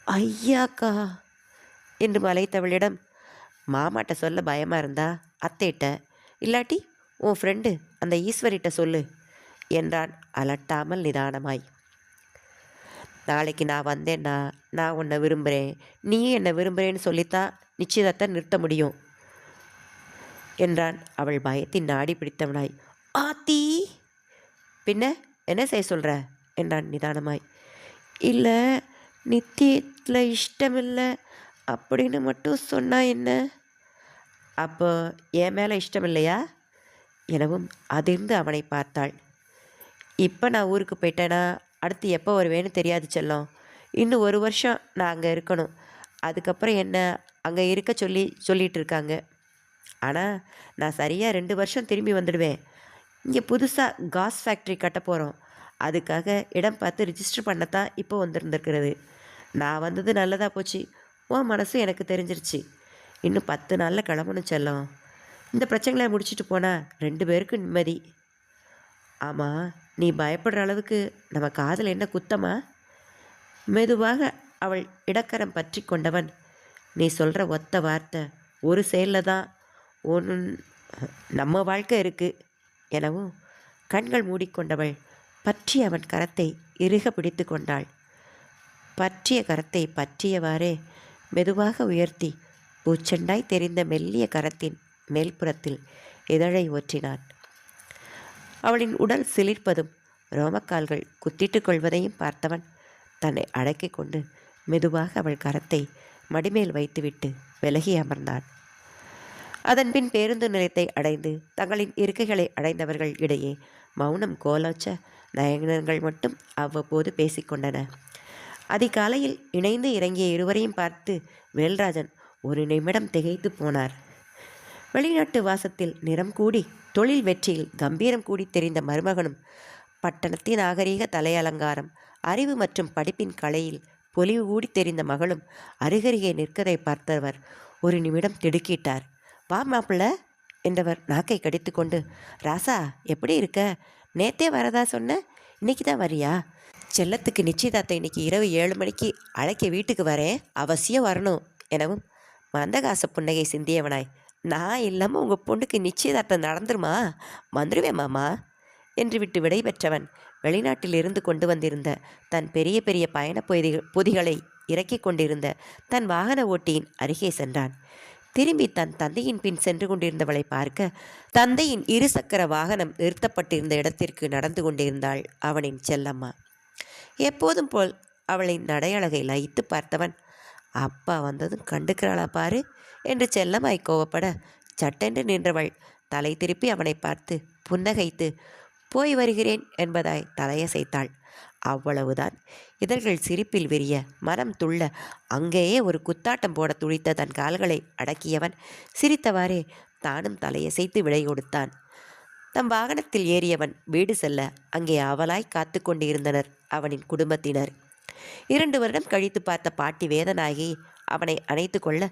ஐயாக்கா என்று மலைத்தவளிடம், மாமாட்ட சொல்ல பயமாக இருந்தா அத்தைட்ட, இல்லாட்டி உன் ஃப்ரெண்டு அந்த ஈஸ்வரிட்ட சொல்லு என்றான் அலட்டாமல் நிதானமாய். நாளைக்கு நான் வந்தேன்னா நான் உன்னை விரும்புகிறேன், நீயும் என்னை விரும்புகிறேன்னு சொல்லித்தான் நிச்சயத்தை நிறுத்த முடியும் என்றான் அவள் பயத்தின் நாடி பிடித்தவனாய். ஆத்தி, பின்ன என்ன செய்ய சொல்கிற என்றான் நிதானமாய். இல்லை, நித்தியத்தில் இஷ்டமில்லை அப்படின்னு மட்டும் சொன்னா என்ன? அப்போ என் மேலே இஷ்டம் இல்லையா எனவும் அதிர்ந்து அவனை பார்த்தாள். இப்போ நான் ஊருக்கு போயிட்டேன்னா அடுத்து எப்போ வருவேன்னு தெரியாது செல்லம். இன்னும் 1 வருஷம் நான் அங்கே இருக்கணும். அதுக்கப்புறம் என்ன அங்கே இருக்க சொல்லிகிட்டு இருக்காங்க. ஆனால் நான் சரியாக 2 வருஷம் திரும்பி வந்துடுவேன். இங்கே புதுசாக காஸ் ஃபேக்ட்ரி கட்ட போகிறோம். அதுக்காக இடம் பார்த்து ரிஜிஸ்டர் பண்ணத்தான் இப்போ வந்திருந்துருக்கிறது. நான் வந்தது நல்லதாக போச்சு. உன் மனசு எனக்கு தெரிஞ்சிருச்சு. இன்னும் 10 நாளில் கிளம்பணும் செல்லம். இந்த பிரச்சனைகளை முடிச்சுட்டு போனால் 2 பேருக்கும் நிம்மதி. ஆமாம், நீ பயப்படுற அளவுக்கு நம்ம காதில் என்ன குத்தமா? மெதுவாக அவள் இடக்கரம் பற்றி கொண்டவன், நீ சொல்கிற ஒத்த வார்த்தை ஒரு செயலில் தான் ஒன்று நம்ம வாழ்க்கை இருக்குது எனவும் கண்கள் மூடிக்கொண்டவள் பற்றி அவன் கரத்தை இறுக பிடித்து கொண்டாள். பற்றிய கரத்தை பற்றியவாறே மெதுவாக உயர்த்தி பூச்செண்டாய் தெரிந்த மெல்லிய கரத்தின் மேல்புறத்தில் இதழை ஒற்றினான். அவளின் உடல் சிலிர்ப்பதும் ரோமக்கால்கள் குத்திட்டு கொள்வதையும் பார்த்தவன் தன்னை அடக்கி கொண்டு மெதுவாக அவள் கரத்தை மடிமேல் வைத்துவிட்டு விலகி அமர்ந்தான். அதன்பின் பேருந்து நிலையத்தை அடைந்து தங்களின் இருக்கைகளை அடைந்தவர்கள் இடையே மௌனம் கோலோச்ச நயனங்கள் மட்டும் அவ்வப்போது பேசிக்கொண்டன. அதிகாலையில் இணைந்து இறங்கிய இருவரையும் பார்த்து வேல்ராஜன் ஒரு நிமிடம் திகைத்து போனார். வெளிநாட்டு வாசத்தில் நிறம் கூடி தொழில் வெற்றியில் கம்பீரம் கூடி தெரிந்த மருமகனும் பட்டணத்தின் நாகரீக தலையலங்காரம் அறிவு மற்றும் படிப்பின் கலையில் பொலிவு கூடி தெரிந்த மகளும் அருகருகே நிற்கதை பார்த்தவர் ஒரு நிமிடம் திடுக்கிட்டார். வா மாப்பிள்ள என்றவர் நாக்கை கடித்து கொண்டு, ராசா எப்படி இருக்க? நேத்தே வரதா சொன்ன, இன்னைக்கு தான் வரியா? செல்லத்துக்கு நிச்சயதார்த்தம் இன்னைக்கு இரவு 7 மணிக்கு அழைக்க வீட்டுக்கு வரேன், அவசியம் வரணும் எனவும் மந்தகாச புன்னகை சிந்தியவனாய், நான் இல்லாமல் உங்கள் பொண்ணுக்கு நிச்சயதார்த்தம் நடந்துருமா? வந்துடுவேன் மாமா என்று விட்டு விடை பெற்றவன் வெளிநாட்டில் இருந்து கொண்டு வந்திருந்த தன் பெரிய பெரிய பயண பொதிகளை இறக்கி கொண்டிருந்த தன் வாகன ஓட்டியின் அருகே சென்றான். திரும்பி தன் தந்தையின் பின் சென்று கொண்டிருந்தவளை பார்க்க தந்தையின் 2 சக்கர வாகனம் நிறுத்தப்பட்டிருந்த இடத்திற்கு நடந்து கொண்டிருந்தாள் அவனின் செல்லம்மா. எப்போதும் போல் அவளின் நடையழகை லயித்து பார்த்தவன், அப்பா வந்ததும் கண்டுக்கிறாளா பாரு என்று செல்லமாய் கோவப்பட சட்டென்று நின்றவள் தலை திருப்பி அவனை பார்த்து புன்னகைத்து போய் வருகிறேன் என்பதாய் தலையசைத்தாள். அவ்வளவுதான். இதழ்கள் சிரிப்பில் விரிய மனம் துள்ள அங்கேயே ஒரு குத்தாட்டம் போட துடித்த தன் கால்களை அடக்கியவன் சிரித்தவாறே தானும் தலையசைத்து விடை கொடுத்தான். தம் வாகனத்தில் ஏறியவன் வீடு செல்ல அங்கே ஆவலாய் காத்து கொண்டிருந்தனர் அவனின் குடும்பத்தினர். 2 வருடம் கழித்து பார்த்த பாட்டி வேதனாகி அவனை அணைத்து கொள்ள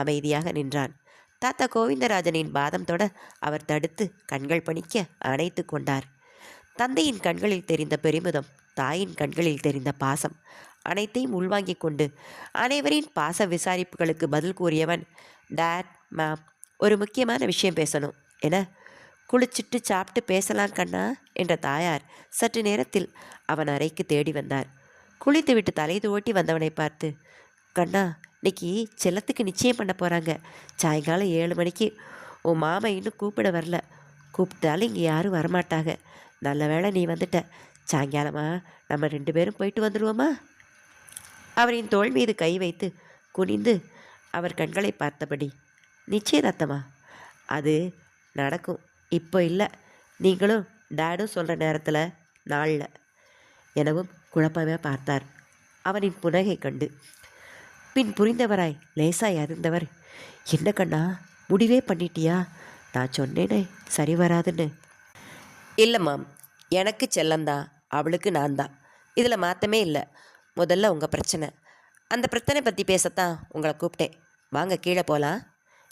அமைதியாக நின்றான். தாத்தா கோவிந்தராஜனின் பாதம் தொட அவர் தடுத்து கண்கள் பணிக்க அணைத்து கொண்டார். தந்தையின் கண்களில் தெரிந்த பெருமிதம், தாயின் கண்களில் தெரிந்த பாசம் அனைத்தையும் உள்வாங்கிக் கொண்டு அனைவரின் பாச விசாரிப்புகளுக்கு பதில் கூறியவன், டேட், மேம், ஒரு முக்கியமான விஷயம் பேசணும் என குளிச்சிட்டு சாப்பிட்டு பேசலாம் கண்ணா என்ற தாயார் சற்று நேரத்தில் அவன் அறைக்கு தேடி வந்தார். குளித்துவிட்டு தலை துவட்டி வந்தவனை பார்த்து, கண்ணா, இன்னைக்கு செல்லத்துக்கு நிச்சயம் பண்ண போகிறாங்க. சாயங்காலம் 7 மணிக்கு. உன் மாமா இன்னும் கூப்பிட வரல. கூப்பிட்டாலும் இங்கே யாரும் வரமாட்டாங்க. நல்ல வேளை நீ வந்துட்ட. சாயங்காலமா நம்ம 2 பேரும் போயிட்டு வந்துடுவோமா? அவரின் தோள் மீது கை வைத்து குனிந்து அவர் கண்களை பார்த்தபடி, நிச்சயதார்த்தமா? அது நடக்கும், இப்போ இல்லை. நீங்களும் டேடும் சொல்கிற நேரத்தில், நாளில் எனவும் குழப்பமே பார்த்தார் அவனின் புன்னகை கண்டு. பின் புரிந்தவராய் லேசாய் அதிர்ந்தவர், என்ன கண்ணா, முடிவே பண்ணிட்டியா? நான் சொன்னேனே சரி வராதுன்னு. இல்லை மாம், எனக்கு செல்லந்தான், அவளுக்கு நான் தான். இதில் மாற்றமே இல்லை. முதல்ல உங்கள் பிரச்சனை, அந்த பிரச்சனை பற்றி பேசத்தான் உங்களை கூப்பிட்டேன். வாங்க கீழே போகலாம்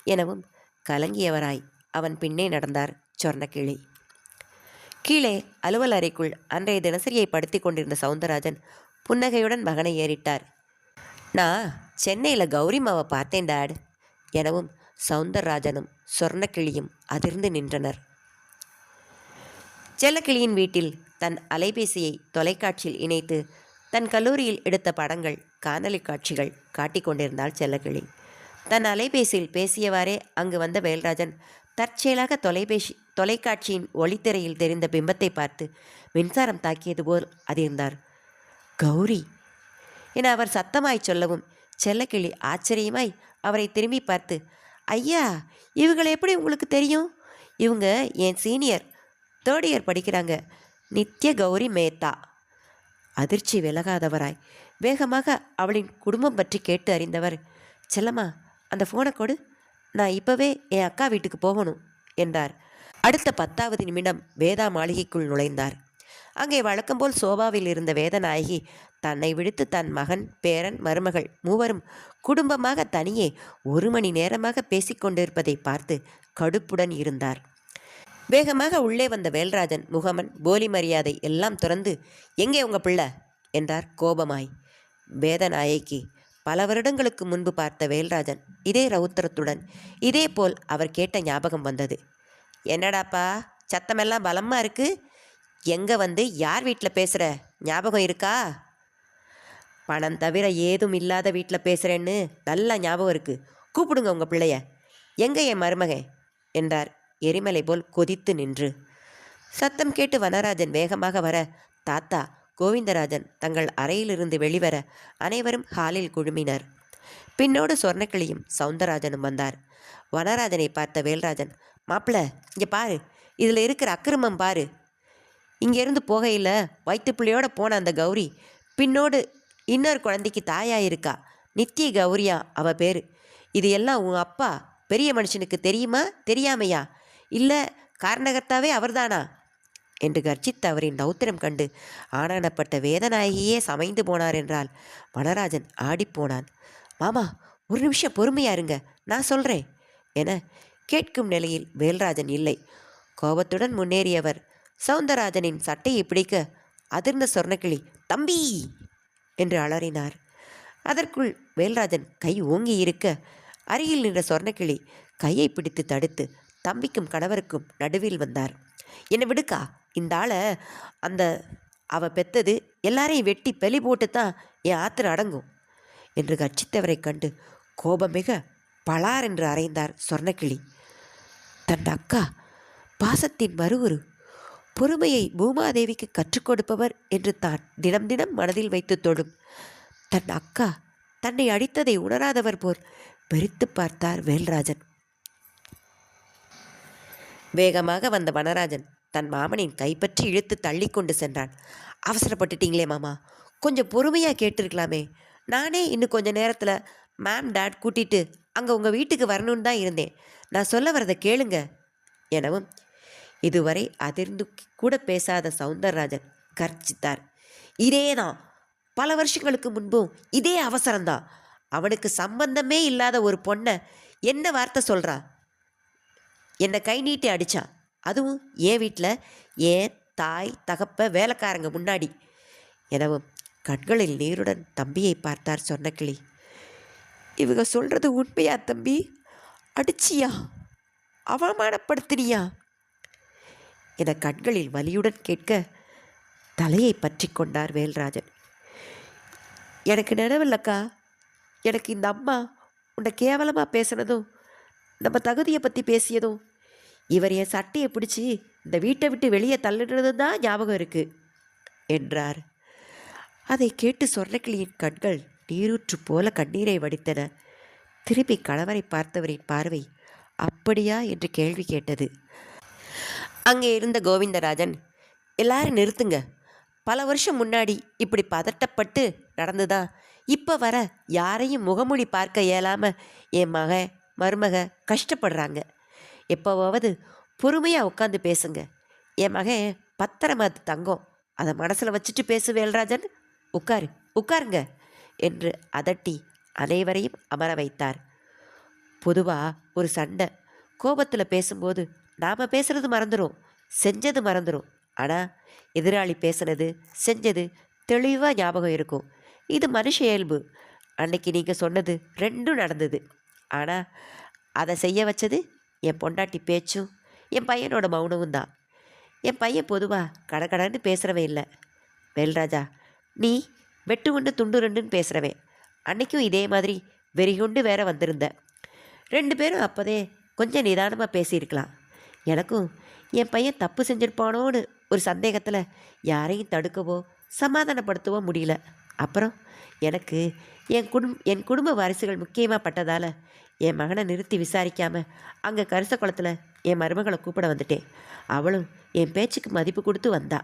எனவும் கலங்கியவராய் அவன் பின்னே நடந்தார் சொர்ணக்கிளி. கீழே அலுவல் அறைக்குள் அன்றைய தினசரியை படுத்தி கொண்டிருந்த சவுந்தரராஜன் புன்னகையுடன் மகனை ஏறிட்டார். நான் சென்னையில் கௌரிமாவை பார்த்தேன் டாட் எனவும் சவுந்தரராஜனும் சொர்ணக்கிளியும் அதிர்ந்து நின்றனர். செல்லக்கிளியின் வீட்டில் தன் அலைபேசியை தொலைக்காட்சியில் இணைத்து தன் கல்லூரியில் எடுத்த படங்கள் காணொலி காட்சிகள் காட்டிக் கொண்டிருந்தாள் செல்லக்கிளி. தன் அலைபேசியில் பேசியவாறே அங்கு வந்த வேல்ராஜன் தற்செயலாக தொலைக்காட்சியின் ஒளித்திரையில் தெரிந்த பிம்பத்தை பார்த்து மின்சாரம் தாக்கியது போல் அதிர்ந்தார். கௌரி என அவர் சத்தமாய் சொல்லவும் செல்லக்கிளி ஆச்சரியமாய் அவரை திரும்பி பார்த்து, ஐயா, இவங்களை எப்படி உங்களுக்கு தெரியும்? இவங்க என் சீனியர், 3rd இயர் படிக்கிறாங்க, நித்ய கௌரி மேத்தா. அதிர்ச்சி விலகாதவராய் வேகமாக அவளின் குடும்பம் பற்றி கேட்டு அறிந்தவர், செல்லம்மா அந்த ஃபோனை கொடு, நான் இப்போவே என் அக்கா வீட்டுக்கு போகணும் என்றார். அடுத்த 10வது நிமிடம் வேதா மாளிகைக்குள் நுழைந்தார். அங்கே வழக்கம்போல் சோபாவில் இருந்த வேதநாயகி தன்னை விடுத்து தன் மகன், பேரன், மருமகள் மூவரும் குடும்பமாக தனியே 1 மணி நேரமாக பேசிக்கொண்டிருப்பதை பார்த்து கடுப்புடன் இருந்தார். வேகமாக உள்ளே வந்த வேல்ராஜன் முகமன் போலி மரியாதை எல்லாம் துறந்து, எங்கே உங்க பிள்ளை என்றார் கோபமாய். வேதநாயகி பல வருடங்களுக்கு முன்பு பார்த்த வேல்ராஜன் இதே ரவுத்திரத்துடன் இதே போல் அவர் கேட்ட ஞாபகம் வந்தது. என்னடாப்பா சத்தமெல்லாம் பலமாக இருக்கு, எங்கே வந்து யார் வீட்டில் பேசுகிற ஞாபகம் இருக்கா? பணம் தவிர ஏதும் இல்லாத வீட்டில் பேசுகிறேன்னு நல்லா ஞாபகம் இருக்குது, கூப்பிடுங்க உங்கள் பிள்ளைய. எங்கே என் மருமகன் என்றார் எரிமலை போல் கொதித்து நின்று. சத்தம் கேட்டு வனராஜன் வேகமாக வர தாத்தா கோவிந்தராஜன் தங்கள் அறையிலிருந்து வெளிவர அனைவரும் ஹாலில் குழுமினர். பின்னோடு சொர்ணக்கிளியும் சவுந்தரராஜனும் வந்தார். வனராஜனை பார்த்த வேல்ராஜன், மாப்பிள்ள இங்கே பாரு, இதில் இருக்கிற அக்கிரமம் பாரு. இங்கேருந்து போகையில் வயிற்றுப்பிள்ளையோடு போன அந்த கௌரி பின்னோடு இன்னொரு குழந்தைக்கு தாயாயிருக்கா, நித்திய கௌரியா அவ பேர். இது எல்லாம் உன் அப்பா பெரிய மனுஷனுக்கு தெரியுமா தெரியாமையா? இல்லை காரணகர்த்தாவே அவர்தானா என்று கர்ஜித்த அவரின் ரௌத்திரம் கண்டு ஆனானப்பட்ட வேதநாயகியே சமைந்து போனார் என்றால் வனராஜன் ஆடிப்போனான். மாமா ஒரு நிமிஷம் பொறுமையா இருங்க, நான் சொல்கிறேன் என கேட்கும் நிலையில் வேல்ராஜன் இல்லை. கோபத்துடன் முன்னேறியவர் சவுந்தரராஜனின் சட்டையை பிடிக்க அதிர்ந்த சொர்ணக்கிளி தம்பி என்று அலறினார். அதற்குள் வேல்ராஜன் கை ஓங்கி இருக்க அருகில் நின்ற சொர்ணக்கிளி கையை பிடித்து தடுத்து தம்பிக்கும் கணவருக்கும் நடுவில் வந்தார். என்னை விடுக்கா, இந்த ஆளை அந்த அவ பெத்தது எல்லாரையும் வெட்டி பெலி போட்டு தான் என் ஆத்திர அடங்கும் என்று கர்ச்சித்தவரை கண்டு கோபமிக பலார் என்று அறைந்தார் சொர்ணக்கிளி. தன் அக்கா பாசத்தின் மறுவுரு, பொறுமையை பூமாதேவிக்கு கற்றுக் கொடுப்பவர் என்று தான் தினம் தினம் மனதில் வைத்து தொடும் தன் அக்கா தன்னை அடித்ததை உணராதவர் போல் வெறித்து பார்த்தார் வேல்ராஜன். வேகமாக வந்த வனராஜன் தன் மாமனின் கைப்பற்றி இழுத்து தள்ளி கொண்டு சென்றான். அவசரப்பட்டுட்டீங்களே மாமா, கொஞ்சம் பொறுமையாக கேட்டிருக்கலாமே. நானே இன்னும் கொஞ்சம் நேரத்தில் மேம் டாட் கூட்டிகிட்டு அங்கே உங்கள் வீட்டுக்கு வரணும்னு தான் இருந்தேன். நான் சொல்ல வரதை கேளுங்க எனவும் இதுவரை அதிர்ந்து கூட பேசாத சவுந்தரராஜன் கர்ஜித்தார். இதே தான், பல வருஷங்களுக்கு முன்பும் இதே அவசரம்தான். அவனுக்கு சம்பந்தமே இல்லாத ஒரு பொண்ணை என்ன வார்த்தை சொல்கிறான், என்னை கை நீட்டி அடித்தான், அதுவும் என் வீட்டில் ஏன் தாய் தகப்ப வேலைக்காரங்க முன்னாடி எனவும் கண்களில் நீருடன் தம்பியை பார்த்தார் சொர்ணக்கிளி. இவங்க சொல்கிறது உண்மையா தம்பி? அடிச்சியா, அவமானப்படுத்தினியா என கண்களில் வலியுடன் கேட்க தலையை பற்றி கொண்டார் வேல்ராஜன். எனக்கு நினைவில்லக்கா, எனக்கு இந்த அம்மா உன்னை கேவலமாக பேசுனதும் நம்ம தகுதியை பற்றி பேசியதும் இவர் என் சட்டையை பிடிச்சி இந்த வீட்டை விட்டு வெளியே தள்ளிடுறது தான் ஞாபகம் இருக்குது என்றார். அதை கேட்டு சொர்ணக்கிளியின் கண்கள் நீரூற்று போல கண்ணீரை வடித்தன. திரும்பி கணவரை பார்த்தவரின் பார்வை அப்படியா என்று கேள்வி கேட்டது. அங்கே இருந்த கோவிந்தராஜன், எல்லாரும் நிறுத்துங்க, பல வருஷம் முன்னாடி இப்படி பதட்டப்பட்டு நடந்துதான் இப்போ வர யாரையும் முகமூடி பார்க்க இயலாமல் என் மருமக கஷ்டப்படுறாங்க. எப்போவாவது பொறுமையாக உட்காந்து பேசுங்க. என் மகன் பத்திரமாது தங்கம், அதை மனசில் வச்சுட்டு பேசு வேல்ராஜன், உட்காருங்க என்று அதட்டி அனைவரையும் அமர வைத்தார். பொதுவாக ஒரு சண்டை கோபத்தில் பேசும்போது நாம் பேசுகிறது மறந்துடும், செஞ்சது மறந்துடும். ஆனால் எதிராளி பேசுனது செஞ்சது தெளிவாக ஞாபகம் இருக்கும். இது மனுஷ இயல்பு. அன்னைக்கு நீங்கள் சொன்னது ரெண்டும் நடந்தது. ஆனால் அதை செய்ய வச்சது என் பொண்டாட்டி பேச்சும் என் பையனோட மௌனமும் தான். என் பையன் பொதுவாக கடகடன்னு பேசுகிறவன் இல்லை. வேல்ராஜா, நீ வெட்டு ஒன்று துண்டு ரெண்டுன்னு பேசுகிறவன். அன்னைக்கும் இதே மாதிரி வெறிகுண்டு வேற வந்திருந்த. 2 பேரும் அப்போதே கொஞ்சம் நிதானமாக பேசியிருக்கலாம். எனக்கும் என் பையன் தப்பு செஞ்சிருப்பானோன்னு ஒரு சந்தேகத்தில் யாரையும் தடுக்கவோ சமாதானப்படுத்தவோ முடியல. அப்புறம் எனக்கு என் குடும்ப வாரிசுகள் முக்கியமாக பட்டதால் என் மகனை நிறுத்தி விசாரிக்காமல் அங்கே கரிச குளத்தில் என் மருமகளை கூப்பிட வந்துட்டேன். அவளும் என் பேச்சுக்கு மதிப்பு கொடுத்து வந்தா.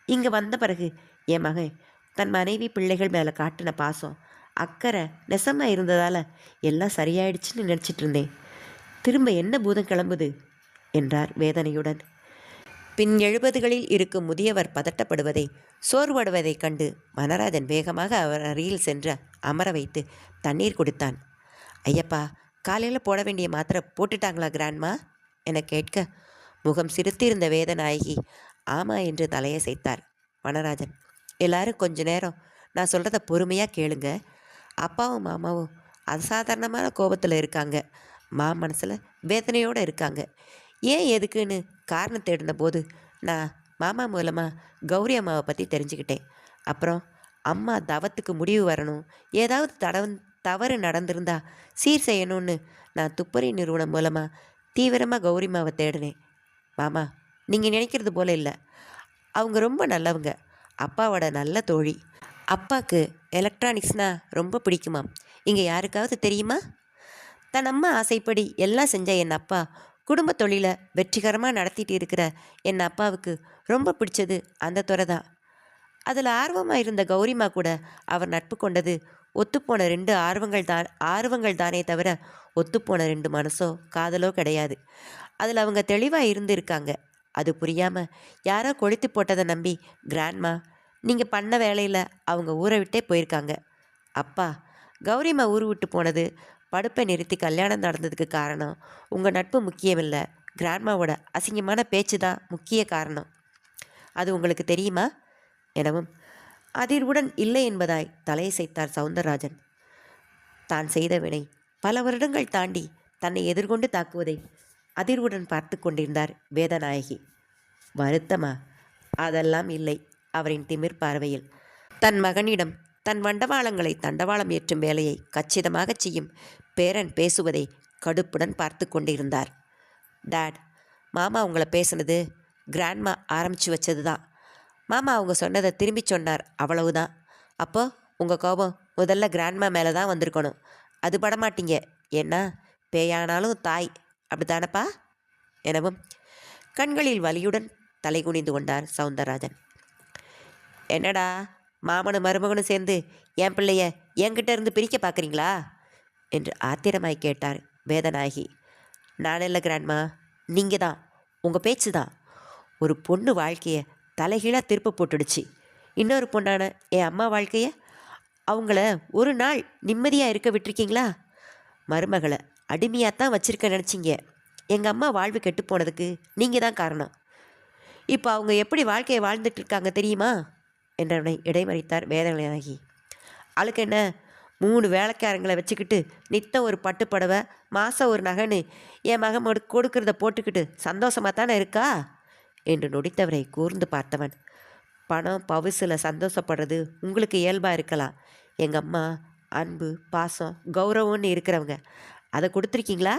இங்கே வந்த பிறகு என் மகன் தன் மனைவி பிள்ளைகள் மேலே காட்டின பாசம் அக்கறை நெசமாக இருந்ததால் எல்லாம் சரியாயிடுச்சுன்னு நினச்சிட்டு இருந்தேன். திரும்ப என்ன பூதம் கிளம்புது என்றார் வேதனையுடன். பின் 70களில் இருக்கும் முதியவர் பதட்டப்படுவதை சோர்வடைவதைக் கண்டு மனராஜன் வேகமாக அவர் அருகில் சென்று அமர வைத்து தண்ணீர் கொடுத்தான். ஐயப்பா, காலையில் போட வேண்டிய மாத்திரை போட்டுட்டாங்களா கிராண்ட்மா என கேட்க முகம் சிரித்திருந்த வேதநாயகி ஆமா என்று தலையசைத்தார். மனராஜன், எல்லாரும் கொஞ்ச நேரம் நான் சொல்கிறத பொறுமையாக கேளுங்க. அப்பாவும் மாமாவும் அசாதாரணமான கோபத்தில் இருக்காங்க. மனசில் வேதனையோடு இருக்காங்க. ஏன் எதுக்குன்னு காரணம் தேடின போது நான் மாமா மூலமாக கௌரி அம்மாவை பற்றி தெரிஞ்சுக்கிட்டேன். அப்புறம் அம்மா தவத்துக்கு முடிவு வரணும், ஏதாவது தவறு நடந்திருந்தா சீர் செய்யணும்னு நான் துப்பறி நிறுவனம் மூலமாக தீவிரமாக கௌரி அம்மாவை தேடினேன். மாமா, நீங்கள் நினைக்கிறது போல இல்லை. அவங்க ரொம்ப நல்லவங்க. அப்பாவோட நல்ல தோழி. அப்பாவுக்கு எலக்ட்ரானிக்ஸ்னால் ரொம்ப பிடிக்குமாம். இங்கே யாருக்காவது தெரியுமா? தன் அம்மா ஆசைப்படி எல்லாம் செஞ்ச என் அப்பா குடும்ப தொழிலை வெற்றிகரமாக நடத்திட்டு இருக்கிற என் அப்பாவுக்கு ரொம்ப பிடிச்சது அந்த துறை தான். அதில் ஆர்வமாக இருந்த கௌரிமா கூட அவர் நட்பு கொண்டது ஒத்துப்போன 2 ஆர்வங்கள் தானே தவிர ஒத்துப்போன 2 மனசோ காதலோ கிடையாது. அதில் அவங்க தெளிவாக இருந்திருக்காங்க. அது புரியாமல் யாரோ கொளுத்தி போட்டதை நம்பி கிராண்ட்மா நீங்கள் பண்ண வேலையில் அவங்க ஊரை விட்டே போயிருக்காங்க. அப்பா, கௌரிமா ஊர் விட்டு போனது, படுப்பை நிறுத்தி கல்யாணம் நடந்ததுக்கு காரணம் உங்கள் நட்பு முக்கியமில்லை, கிராண்ட்மாவோட அசிங்கமான பேச்சு தான் முக்கிய காரணம். அது உங்களுக்கு தெரியுமா எனவும் அதிர்வுடன் இல்லை என்பதாய் தலையசைத்தார் சவுந்தரராஜன். தான் செய்த வினை பல வருடங்கள் தாண்டி தன்னை எதிர்கொண்டு தாக்குவதை அதிர்வுடன் பார்த்து கொண்டிருந்தார் வேதநாயகி. வருத்தமா? அதெல்லாம் இல்லை. அவரின் திமிர் பார்வையில் தன் மகனிடம் தன் வண்டவாளங்களை தண்டவாளம் ஏற்றும் வேலையை கச்சிதமாக செய்யும் பேரன் பேசுவதை கடுப்புடன் பார்த்து கொண்டிருந்தார். டாட், மாமா உங்களை பேசுனது கிராண்ட்மா ஆரம்பித்து வச்சது தான். மாமா அவங்க சொன்னதை திரும்பி சொன்னார், அவ்வளவுதான். அப்போது உங்கள் கோபம் முதல்ல கிராண்ட்மா மேலே தான் வந்திருக்கணும். அது படமாட்டீங்க. ஏன்னா பேயானாலும் தாய், அப்படித்தானப்பா எனவும் கண்களில் வலியுடன் தலை குனிந்து கொண்டார் சவுந்தரராஜன். என்னடா, மாமனும் மருமகனும் சேர்ந்து என் பிள்ளைய என்கிட்ட இருந்து பிரிக்க பார்க்குறீங்களா என்று ஆத்திரமாய் கேட்டார் வேதநாயகி. நான் இல்லை கிராண்ட்மா, நீங்கள் தான். உங்கள் பேச்சு தான் ஒரு பொண்ணு வாழ்க்கையை தலைகீழாக திருப்ப போட்டுடுச்சு. இன்னொரு பொண்ணான என் அம்மா வாழ்க்கையை அவங்கள ஒரு நாள் நிம்மதியாக இருக்க விட்டுருக்கீங்களா? மருமகளை அடிமையாகத்தான் வச்சுருக்க நினச்சிங்க. எங்கள் அம்மா வாழ்வு கெட்டு போனதுக்கு நீங்கள் தான் காரணம். இப்போ அவங்க எப்படி வாழ்க்கையை வாழ்ந்துட்டு இருக்காங்க தெரியுமா என்றவனை இடைமறித்தார் வேதநாயகி. ஆளுக்கு என்ன, 3 வேலைக்காரங்களை வச்சுக்கிட்டு நித்தம் ஒரு பட்டுப்படவை, மாதம் ஒரு நகைன்னு என் மகன் கொடுக்கறத போட்டுக்கிட்டு சந்தோஷமாக தானே இருக்கா என்று நொடித்தவரை கூர்ந்து பார்த்தவன், பணம் பவுசில் சந்தோஷப்படுறது உங்களுக்கு இயல்பாக இருக்கலாம். எங்கள் அம்மா அன்பு, பாசம், கௌரவம்னு இருக்கிறவங்க. அதை கொடுத்துருக்கீங்களா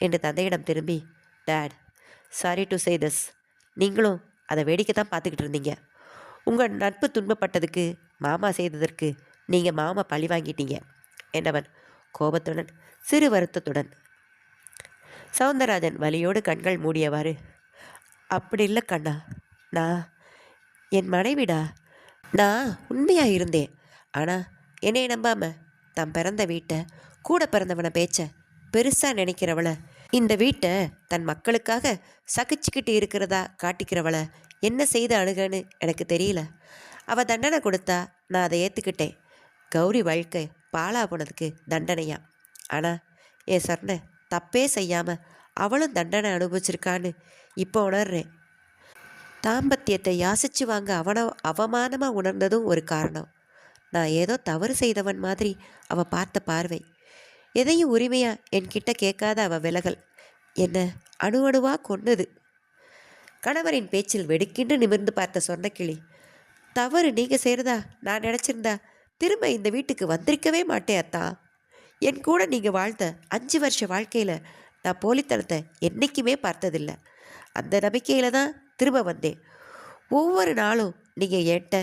என்று தந்தையிடம் திரும்பி, date, sorry to say this, நீங்களும் அதை வேடிக்கை தான் பார்த்துக்கிட்டு இருந்தீங்க. உங்கள் நட்பு துன்பப்பட்டதுக்கு மாமா செய்ததற்கு நீங்கள் மாமா பழி வாங்கிட்டீங்க என்றவன் கோபத்துடன் சிறு வருத்தத்துடன். சவுந்தரராஜன் வலியோடு கண்கள் மூடியவாறு, அப்படி இல்லை கண்ணா, நான் என் மனைவிடா. நான் உண்மையாக இருந்தேன். ஆனால் என்னை நம்பாமல் தான் பிறந்த வீட்டை, கூட பிறந்தவனை பேச்ச பெருசாக நினைக்கிறவளை, இந்த வீட்டை தன் மக்களுக்காக சகிச்சுக்கிட்டு இருக்கிறதா காட்டிக்கிறவளை என்ன செய்து அணுகன்னு எனக்கு தெரியல. அவள் தண்டனை கொடுத்தா நான் அதை ஏற்றுக்கிட்டேன். கௌரி வாழ்க்கை பாழா போனதுக்கு தண்டனையா. ஆனால் என் சொன்ன தப்பே செய்யாமல் அவளும் தண்டனை அனுபவிச்சிருக்கான்னு இப்போ உணர்றேன். தாம்பத்தியத்தை யாசிச்சு வாங்க அவமானமாக உணர்ந்ததும் ஒரு காரணம். நான் ஏதோ தவறு செய்தவன் மாதிரி அவள் பார்த்த பார்வை, எதையும் உரிமையாக என்கிட்ட கேட்காத அவள் விலகல் என்ன அணுவணுவாக கொண்டது. கணவரின் பேச்சில் வெடுக்கென்று நிமிர்ந்து பார்த்த சொர்ணக்கிளி, தவறு நீங்கள் செய்கிறதா நான் நினச்சிருந்தா திரும்ப இந்த வீட்டுக்கு வந்திருக்கவே மாட்டேன் அத்தா. என் கூட நீங்கள் வாழ்ந்த 5 வருஷ வாழ்க்கையில் நான் போலித்தனத்தை என்றைக்குமே பார்த்ததில்லை. அந்த நம்பிக்கையில் தான் திரும்ப வந்தேன். ஒவ்வொரு நாளும் நீங்கள் என்கிட்ட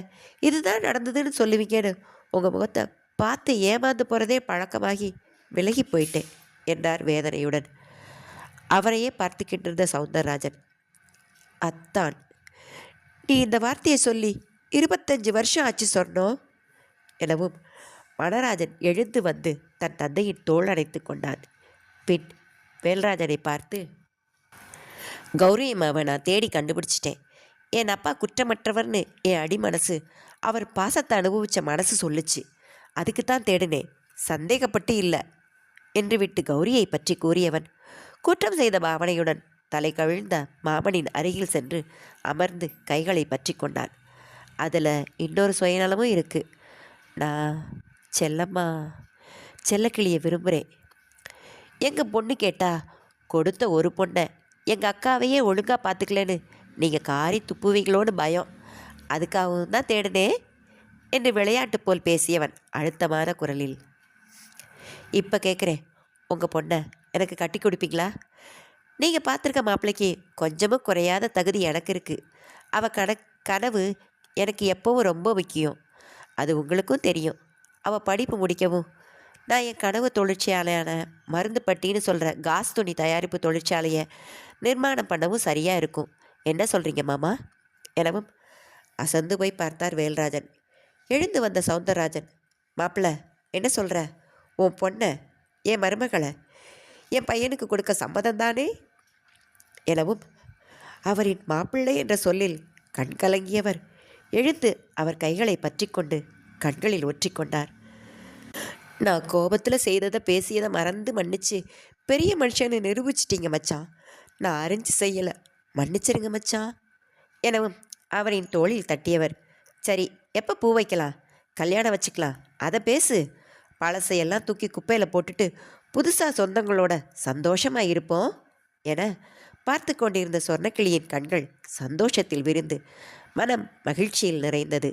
இதுதான் நடந்ததுன்னு சொல்லுவீங்கன்னு உங்கள் முகத்தை பார்த்து ஏமாந்து போகிறதே பழக்கமாகி விலகி போயிட்டேன் என்றார் வேதனையுடன். அவரையே பார்த்துக்கிட்டிருந்த சவுந்தரராஜன், அத்தான், நீ இந்த வார்த்தையை சொல்லி 25 வருஷம் ஆச்சு சொன்னோம் எனவும் மணராஜன் எழுந்து வந்து தன் தந்தையின் தோள் அணைத்து கொண்டான். பின் வேல்ராஜனை பார்த்து, கௌரி அம்மாவை நான் தேடி கண்டுபிடிச்சிட்டேன். என் அப்பா குற்றமற்றவர்னு என் அடி மனசு, அவர் பாசத்தை அனுபவித்த மனசு சொல்லுச்சு. அதுக்குத்தான் தேடினேன், சந்தேகப்பட்டு இல்லை என்று விட்டு கௌரியை பற்றி கூறியவன் குற்றம் செய்த பாவனையுடன் தலை கவிழ்ந்த மாமனின் அருகில் சென்று அமர்ந்து கைகளை பற்றி கொண்டான். அதில் இன்னொரு சுயநலமும் இருக்குது. நான் செல்லக்கிளியை விரும்புகிறேன். எங்கள் பொண்ணு கேட்டால் கொடுத்த ஒரு பொண்ணை எங்கள் அக்காவையே ஒழுங்காக பார்த்துக்கலன்னு நீங்கள் காரி துப்புவீங்களோன்னு பயம். அதுக்காகவும் தான் தேடினேன் என்று விளையாட்டு போல் பேசியவன் அழுத்தமான குரலில், இப்போ கேட்குறேன், உங்கள் பொண்ணை எனக்கு கட்டி கொடுப்பீங்களா? நீங்கள் பார்த்துருக்க மாப்பிள்ளைக்கு கொஞ்சமும் குறையாத தகுதி எனக்கு இருக்குது. அவள் கனவு எனக்கு எப்போவும் ரொம்ப முக்கியம். அது உங்களுக்கும் தெரியும். அவள் படிப்பு முடிக்கவும் நான் என் கனவு தொழிற்சாலையான மருந்து பட்டின்னு சொல்கிற காஸ் துணி தயாரிப்பு தொழிற்சாலையை நிர்மாணம் பண்ணவும் சரியாக இருக்கும். என்ன சொல்கிறீங்க மாமா எனவும் அசந்து போய் பார்த்தார் வேல்ராஜன். எழுந்து வந்த சவுந்தரராஜன், மாப்பிள்ளை என்ன சொல்கிற? உன் பொண்ணை, என் மருமகளை என் பையனுக்கு கொடுக்க சம்மதம்தானே எனவும் அவரின் மாப்பிள்ளை என்ற சொல்லில் கண்கலங்கியவர் எழுந்து அவர் கைகளை பற்றி கொண்டு கண்களில் ஒற்றிக்கொண்டார். நான் கோபத்தில் செய்ததை பேசியதை மறந்து மன்னிச்சு பெரிய மனுஷனை நிரூபிச்சிட்டிங்க மச்சான். நான் அறிஞ்சு செய்யலை, மன்னிச்சிருங்க மச்சான் எனவும் அவரின் தோளில் தட்டியவர், சரி எப்போ பூ வைக்கலாம், கல்யாணம் வச்சுக்கலாம், அதை பேசு. பழசையெல்லாம் தூக்கி குப்பையில் போட்டுட்டு புதுசாக சொந்தங்களோட சந்தோஷமாக இருப்போம் என பார்த்து கொண்டிருந்த சொர்ணக்கிளியின் கண்கள் சந்தோஷத்தில் விரிந்து மனம் மகிழ்ச்சியில் நிறைந்தது.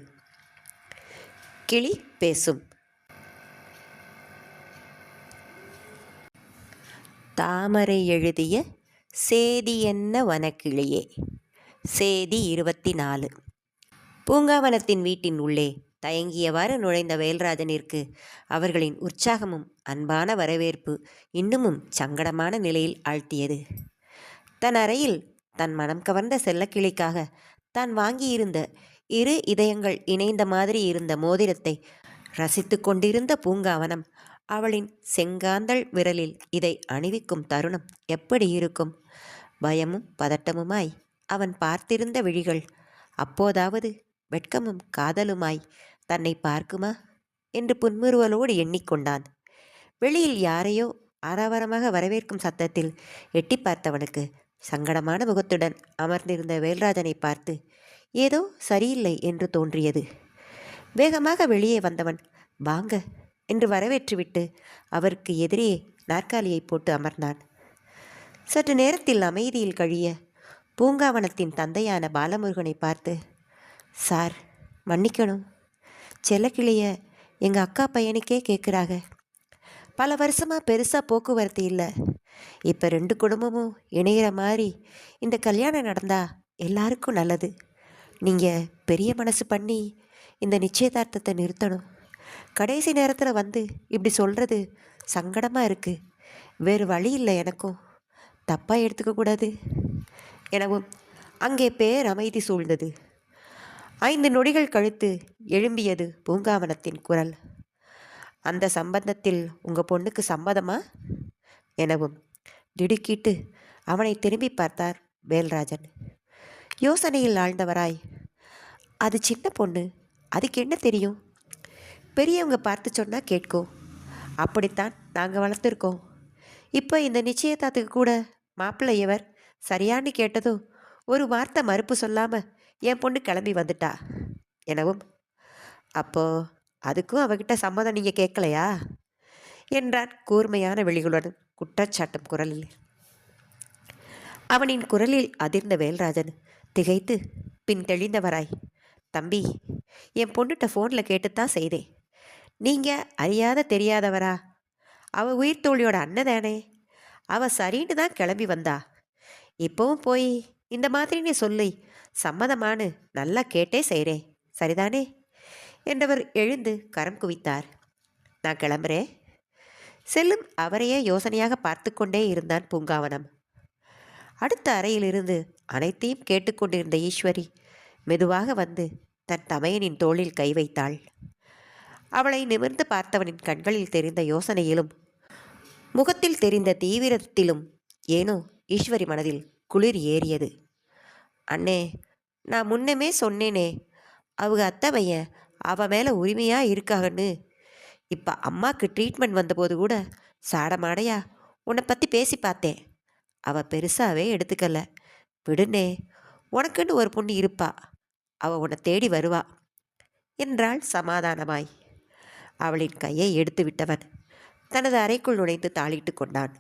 கிளி பேசும். தாமரை எழுதிய சேதி என்ன வனக்கிளியே. சேதி 24. பூங்காவனத்தின் வீட்டின் உள்ளே தயங்கியவாறு நுழைந்த வேல்ராஜனிற்கு அவர்களின் உற்சாகமும் அன்பான வரவேற்பு இன்னமும் சங்கடமான நிலையில் ஆழ்த்தியது. தன் அறையில் தன் மனம் கவர்ந்த செல்லக்கிளிக்காக தான் வாங்கியிருந்த 2 இதயங்கள் இணைந்த மாதிரி இருந்த மோதிரத்தை ரசித்து கொண்டிருந்த பூங்காவனம் அவளின் செங்காந்தள் விரலில் இதை அணிவிக்கும் தருணம் எப்படி இருக்கும்? பயமும் பதட்டமுமாய் அவன் பார்த்திருந்த விழிகள் அப்போதாவது வெட்கமும் காதலுமாய் தன்னை பார்க்குமா என்று புன்முறுவலோடு எண்ணிக்கொண்டான். வெளியில் யாரையோ ஆரவாரமாக வரவேற்கும் சத்தத்தில் எட்டி பார்த்தவனுக்கு சங்கடமான முகத்துடன் அமர்ந்திருந்த வேல்ராஜனை பார்த்து ஏதோ சரியில்லை என்று தோன்றியது. வேகமாக வெளியே வந்தவன் வாங்க என்று வரவேற்றுவிட்டு அவருக்கு எதிரே நாற்காலியை போட்டு அமர்ந்தான். சற்று நேரத்தில் அமைதியில் கழிய பூங்காவனத்தின் தந்தையான பாலமுருகனை பார்த்து, சார் மன்னிக்கணும், செல்லக்கிளிய எங்கள் அக்கா பையனுக்கே கேட்குறாங்க. பல வருஷமாக பெருசாக போக்குவரத்து இல்லை. இப்போ 2 குடும்பமும் இணையிற மாதிரி இந்த கல்யாணம் நடந்தால் எல்லாருக்கும் நல்லது. நீங்கள் பெரிய மனசு பண்ணி இந்த நிச்சயதார்த்தத்தை நிறுத்தணும். கடைசி நேரத்தில் வந்து இப்படி சொல்கிறது சங்கடமாக இருக்குது. வேறு வழி இல்லை, எனக்கும் தப்பாக எடுத்துக்கக்கூடாது எனவும் அங்கே பேர் அமைதி சூழ்ந்தது. 5 நொடிகள் கழித்து எழும்பியது பூங்காவனத்தின் குரல். அந்த சம்பந்தத்தில் உங்கள் பொண்ணுக்கு சம்மதமா எனவும் திடுக்கிட்டு அவனை திரும்பி பார்த்தார் வேல்ராஜன். யோசனையில் ஆழ்ந்தவராய், அது சின்ன பொண்ணு, அதுக்கு என்ன தெரியும்? பெரியவங்க பார்த்து சொன்னால் கேட்கும். அப்படித்தான் நாங்கள் வளர்த்துருக்கோம். இப்போ இந்த நிச்சயதார்த்துக்கு கூட மாப்பிள்ளை எவர் சரியான்னு கேட்டதும் ஒரு வார்த்தை மறுப்பு சொல்லாமல் என் பொண்ணு கிளம்பி வந்துட்டா எனவும், அப்போ அதுக்கும் அவகிட்ட சம்மதம் நீங்கள் கேட்கலையா என்றான் கூர்மையான விழிகளுடன் குற்றச்சாட்டும் குரலில். அவனின் குரலில் அதிர்ந்த வேல்ராஜன் திகைத்து பின் தெளிந்தவராய், தம்பி, என் பொண்ணுகிட்ட ஃபோனில் கேட்டுத்தான் செய்தேன். நீங்கள் அறியாத தெரியாதவரா? அவள் உயிர் தோழியோட அண்ணதானே. அவள் சரின்னு தான் கிளம்பி வந்தா. இப்போவும் போய் இந்த மாதிரி நீ சொல்லி சம்மதமானு நல்லா கேட்டே செய்கிறேன், சரிதானே என்றவர் எழுந்து கரம் குவித்தார். நான் கிளம்புறேன். செல்லும் அவரையே யோசனையாக பார்த்து கொண்டே இருந்தான் பூங்காவனம். அடுத்த அறையிலிருந்து அனைத்தையும் கேட்டுக்கொண்டிருந்த ஈஸ்வரி மெதுவாக வந்து தன் தமையனின் தோளில் கை வைத்தாள். அவளை நிமிர்ந்து பார்த்தவனின் கண்களில் தெரிந்த யோசனையிலும் முகத்தில் தெரிந்த தீவிரத்திலும் ஏனோ ஈஸ்வரி மனதில் குளிர் ஏறியது. அண்ணே, நான் முன்னமே சொன்னேனே, அவங்க அத்தை பையன் அவள் மேலே உரிமையாக இருக்காகன்னு. இப்போ அம்மாவுக்கு ட்ரீட்மெண்ட் வந்தபோது கூட சாடமாடையா உன்னை பற்றி பேசி பார்த்தேன். அவள் பெருசாகவே எடுத்துக்கல. விடுனே, உனக்குன்னு ஒரு பொண்ணு இருப்பா, அவள் உன்னை தேடி வருவா என்றாள் சமாதானமாய். அவளின் கையை எடுத்து விட்டவன் தனது அறைக்குள் நுழைந்து தாளிட்டு கொண்டான்.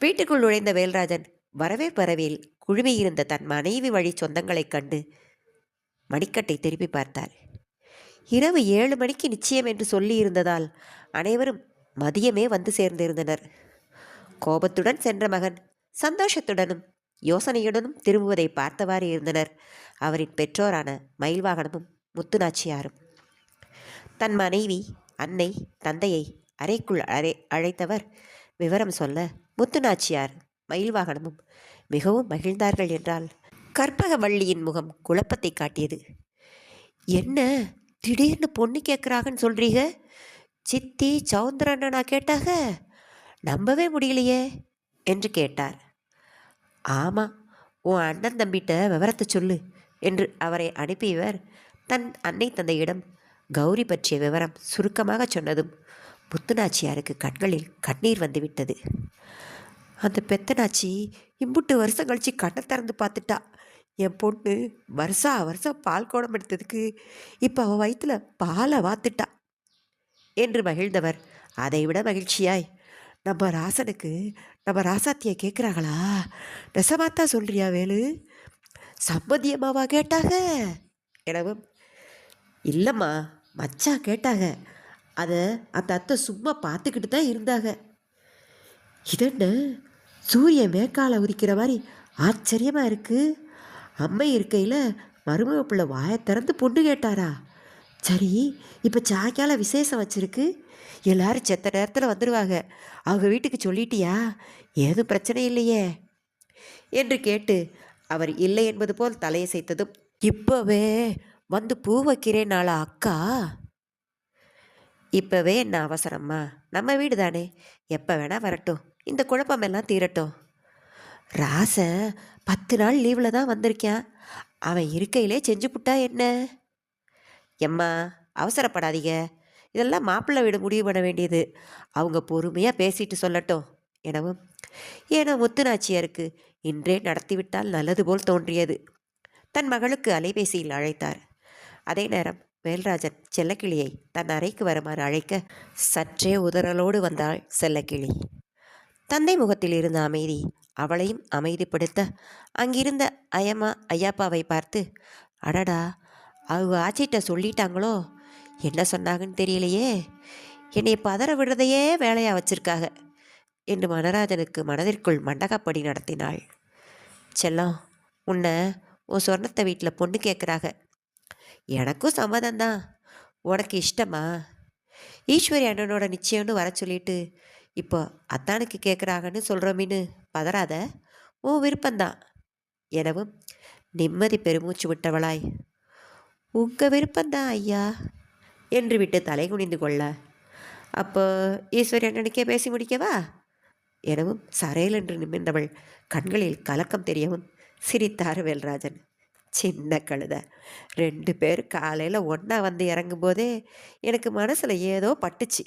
வீட்டுக்குள் நுழைந்த வேல்ராஜன் வரவேற்பறையில் குழுமியிருந்த தன் மனைவி வழி சொந்தங்களைக் கண்டு மணிக்கட்டை திருப்பி பார்த்தார். இரவு 7 மணிக்கு நிச்சயம் என்று சொல்லியிருந்ததால் அனைவரும் மதியமே வந்து சேர்ந்திருந்தனர். கோபத்துடன் சென்ற மகன் சந்தோஷத்துடனும் யோசனையுடனும் திரும்புவதை பார்த்தவாறு இருந்தனர் அவரின் பெற்றோரான மயில்வாகனமும் முத்துநாச்சியாரும். தன் மனைவி, அன்னை, தந்தையை அறைக்குள் அழைத்தவர் விவரம் சொல்ல முத்துநாச்சியார் மயில்வாகனமும் மிகவும் மகிழ்ந்தார்கள் என்றால் கற்பகவள்ளியின் முகம் குழப்பத்தை காட்டியது. என்ன திடீர்னு பொண்ணு கேட்குறாங்கன்னு சொல்கிறீங்க? சித்தி சவுந்தரண்ணனா கேட்டாக? நம்பவே முடியலையே என்று கேட்டார். ஆமாம், உன் அண்ணன் தம்பிட்ட விவரத்தை சொல்லு என்று அவரை அனுப்பியவர் தன் அன்னை தந்தையிடம் கௌரி பற்றிய விவரம் சுருக்கமாக சொன்னதும் முத்துநாச்சியாருக்கு கண்களில் கண்ணீர் வந்துவிட்டது. அந்த பெத்தனாச்சி இம்புட்டு வருஷம் கழித்து கண்ணை திறந்து பார்த்துட்டா. என் பொண்ணு வருஷம் பால் கோடம் எடுத்ததுக்கு இப்போ அவள் வயிற்றில் பாலை வாத்துட்டா என்று மகிழ்ந்தவர் அதைவிட மகிழ்ச்சியாய், நம்ம ராசனுக்கு நம்ம ராசாத்தியை கேட்குறாங்களா? நெசமாத்தான் சொல்கிறியா வேலு? சம்மதியம்மாவா கேட்டாக எனவும், இல்லைம்மா, மச்சா கேட்டாங்க. அதை அந்த அத்தை சும்மா பார்த்துக்கிட்டு தான் இருந்தாங்க. இதென்ன சூரியன் மேற்கால உதிக்கிற மாதிரி ஆச்சரியமாக இருக்குது. அம்மை இருக்கையில் மருமக பிள்ளை வாயை திறந்து பொண்ணு கேட்டாரா? சரி, இப்போ சாயங்காலம் விசேஷம் வச்சுருக்கு, எல்லாரும் செத்த நேரத்தில் வந்துடுவாங்க. அவங்க வீட்டுக்கு சொல்லிட்டியா? ஏதும் பிரச்சனை இல்லையே என்று கேட்டு அவர் இல்லை என்பது போல் தலையசைத்ததும், இப்போவே வந்து பூ வைக்கிறேன் நாளா அக்கா. இப்போவே என்ன அவசரம்மா? நம்ம வீடு தானே, எப்போ வேணால் வரட்டும், இந்த குழப்பமெல்லாம் தீரட்டும். ராச 10 நாள் லீவில் தான் வந்திருக்கான், அவன் இருக்கையிலே செஞ்சு புட்டா என்ன? எம்மா, அவசரப்படாதீங்க, இதெல்லாம் மாப்பிள்ளை வீடு முடிவு பண்ண வேண்டியது, அவங்க பொறுமையாக பேசிட்டு சொல்லட்டும் எனவும், ஏனோ முத்துநாச்சியாருக்கு இன்றே நடத்திவிட்டால் நல்லது போல் தோன்றியது. தன் மகளுக்கு அலைபேசியில் அழைத்தார். அதே நேரம் வேல்ராஜன் செல்லக்கிளியை தன் அறைக்கு வருமாறு அழைக்க சற்றே உதறலோடு வந்தாள் செல்லக்கிளி. தந்தை முகத்தில் இருந்த அமைதி அவளையும் அமைதிப்படுத்த அங்கிருந்த ஐயாப்பாவை பார்த்து, அடடா, அவங்க ஆச்சிட்ட சொல்லிட்டாங்களோ? என்ன சொன்னாங்கன்னு தெரியலையே, என்னை பதற விடுறதையே வேலையாக வச்சிருக்காங்க என்று மனராஜனுக்கு மனதிற்குள் மண்டகப்படி நடத்தினாள். செல்லம், உன்னை உன் சொர்ணத்தை வீட்டில் பொண்ணு கேட்குறாங்க. எனக்கும் சம்மதம்தான். உனக்கு இஷ்டமா? ஈஸ்வரி அண்ணனோட நிச்சயம்னு வர சொல்லிட்டு இப்போ அத்தானுக்கு கேட்குறாங்கன்னு சொல்கிறோமின்னு பதறாத, உன் விருப்பந்தான் எனவும் நிம்மதி பெருமூச்சு விட்டவளாய், உங்கள் விருப்பந்தான் ஐயா என்று விட்டு தலை குனிந்து கொள்ள, அப்போ ஈஸ்வரி அண்ணனுக்கே பேசி முடிக்கவா எனவும் சரையல் என்று நிமிர்ந்தவள் கண்களில் கலக்கம் தெரியவும் சிரித்தார் வேல்ராஜன். சின்ன கழுத, 2 பேர் காலையில் ஒன்றா வந்து இறங்கும்போதே எனக்கு மனசில் ஏதோ பட்டுச்சு.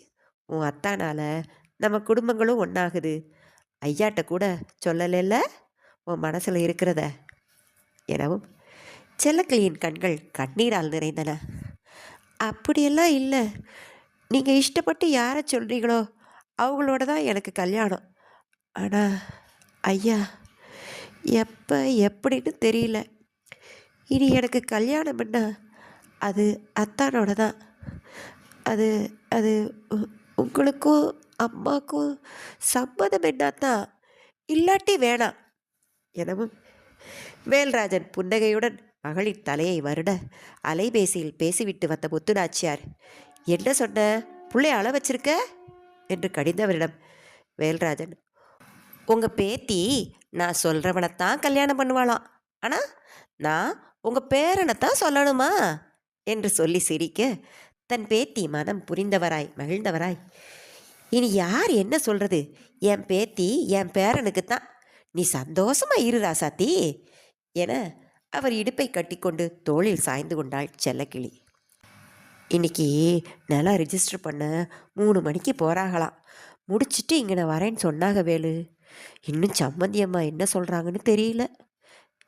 உன் அத்தானால் நம்ம குடும்பங்களும் ஒன்றாகுது. ஐயாட்ட கூட சொல்லலைல்ல உன் மனசில் இருக்கிறத எனவும் செல்லக்கிளியின் கண்கள் கண்ணீரால் நிறைந்தன. அப்படியெல்லாம் இல்லை, நீங்கள் இஷ்டப்பட்டு யாரை சொல்கிறீங்களோ அவங்களோட தான் எனக்கு கல்யாணம். ஆனால் ஐயா, எப்போ எப்படின்னு தெரியல. இனி எனக்கு கல்யாணம் பண்ணா அது அத்தானோட தான். அது அது உங்களுக்கும் அம்மாக்கும் சம்மதம் என்னாத்தான், இல்லாட்டி வேணாம் எனவும் வேல்ராஜன் புன்னகையுடன் மகளின் தலையை வருட அலைபேசியில் பேசிவிட்டு வந்த முத்துநாச்சியார், என்ன சொன்ன, புள்ளைய அள வச்சிருக்க என்று கடிந்தவரிடம் வேல்ராஜன், உங்கள் பேத்தி நான் சொல்கிறவனைத்தான் கல்யாணம் பண்ணுவாளாம், ஆனால் நான் உங்கள் பேரனைத்தான் சொல்லணுமா என்று சொல்லி சிரிக்க, தன் பேத்தி மனம் புரிந்தவராய் மகிழ்ந்தவராய், இனி யார் என்ன சொல்கிறது, என் பேத்தி என் பேரனுக்குத்தான், நீ சந்தோஷமா இரு ராசாத்தி என அவர் இடுப்பை கட்டிக்கொண்டு தோளில் சாய்ந்து கொண்டாள் செல்லக்கிளி. இன்னைக்கு நிலம் ரிஜிஸ்டர் பண்ண 3 மணிக்கு போகிறாகலாம். முடிச்சுட்டு இங்கே நான் வரேன்னு சொன்னாங்க வேலு. இன்னும் சம்மந்தி அம்மா என்ன சொல்கிறாங்கன்னு தெரியல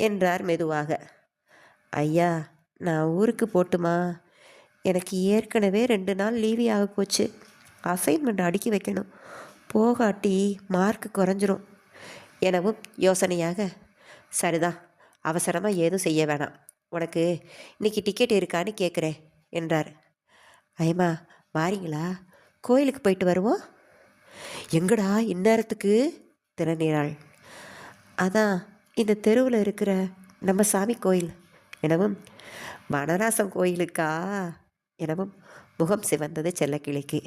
என்றார் மெதுவாக. ஐயா, நான் ஊருக்கு போட்டுமா? எனக்கு ஏற்கனவே 2 நாள் லீவி ஆக போச்சு. அசைன்மெண்ட் அடுக்கி வைக்கணும். போகாட்டி மார்க் குறைஞ்சிரும் எனவும் யோசனையாக, சரிதான், அவசரமாக ஏதும் செய்ய வேணாம். உனக்கு இன்னைக்கு டிக்கெட் இருக்கான்னு கேட்குறேன் என்றார். ஐயம்மா வாரீங்களா? கோயிலுக்கு போயிட்டு வருவோம். எங்கடா இந்நேரத்துக்கு திறனிறாள். அதான் இந்த தெருவில் இருக்கிற நம்ம சாமி கோயில் எனவும், வனராசம் கோயிலுக்கா எனவும் முகம் சிவந்தது செல்லக்கிளிக்கு.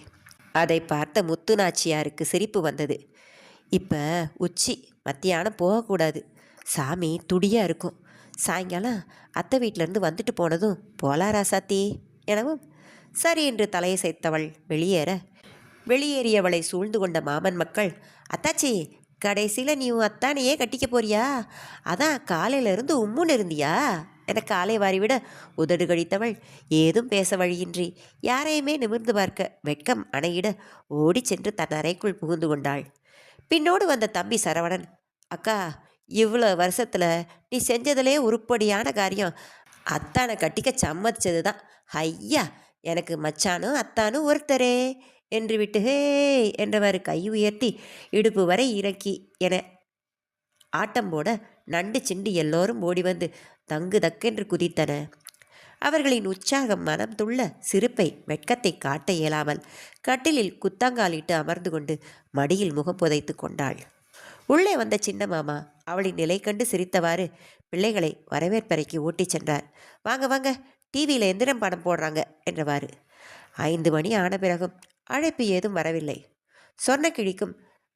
அதை பார்த்த முத்து நாச்சியாருக்கு சிரிப்பு வந்தது. இப்போ உச்சி, மத்தியானம் போகக்கூடாது, சாமி துடியாக இருக்கும். சாயங்காலம் அத்தை வீட்டிலேருந்து வந்துட்டு போனதும் போலா ராசாத்தி எனவும், சரி என்று தலையை சேர்த்தவள் வெளியேறியவளை சூழ்ந்து கொண்ட மாமன் மக்கள், அத்தாச்சி கடைசியில் நீ உன் அத்தானையே கட்டிக்க போறியா? அதான் காலையிலிருந்து உம்முன்னு இருந்தியா என காலை வாரிவிட உதடு கழித்தவள் ஏதும் பேச வழியின்றி யாரையுமே நிமிர்ந்து பார்க்க வெட்கம் அணையிட ஓடி சென்று தன் அறைக்குள் புகுந்து கொண்டாள். பின்னோடு வந்த தம்பி சரவணன், அக்கா, இவ்வளோ வருஷத்தில் நீ செஞ்சதிலே உருப்படியான காரியம், அத்தானை கட்டிக்க சம்மதிச்சது தான். ஐயா, எனக்கு மச்சானும் அத்தானும் ஒருத்தரே என்று விட்டு ஹே என்றவாறு கை உயர்த்தி இடுப்பு வரை இறக்கி என ஆட்டம் போட நண்டு சிண்டு எல்லோரும் ஓடி வந்து தங்கு தக்கென்று குதித்தன. அவர்களின் உற்சாகம் மனம் துள்ள சிரிப்பை வெட்கத்தை காட்ட இயலாமல் கட்டிலில் குத்தாங்காலிட்டு அமர்ந்து கொண்டு மடியில் முகம் புதைத்து கொண்டாள். உள்ளே வந்த சின்ன மாமா அவளின் நிலை கண்டு சிரித்தவாறு பிள்ளைகளை வரவேற்பறைக்கு ஓட்டிச் சென்றார். வாங்க வாங்க, டிவியில் எந்திரம் படம் போடுறாங்க என்றவாறு. 5 மணி ஆன பிறகும் அழைப்பு ஏதும் வரவில்லை. சொர்ணக்கிழிக்கும்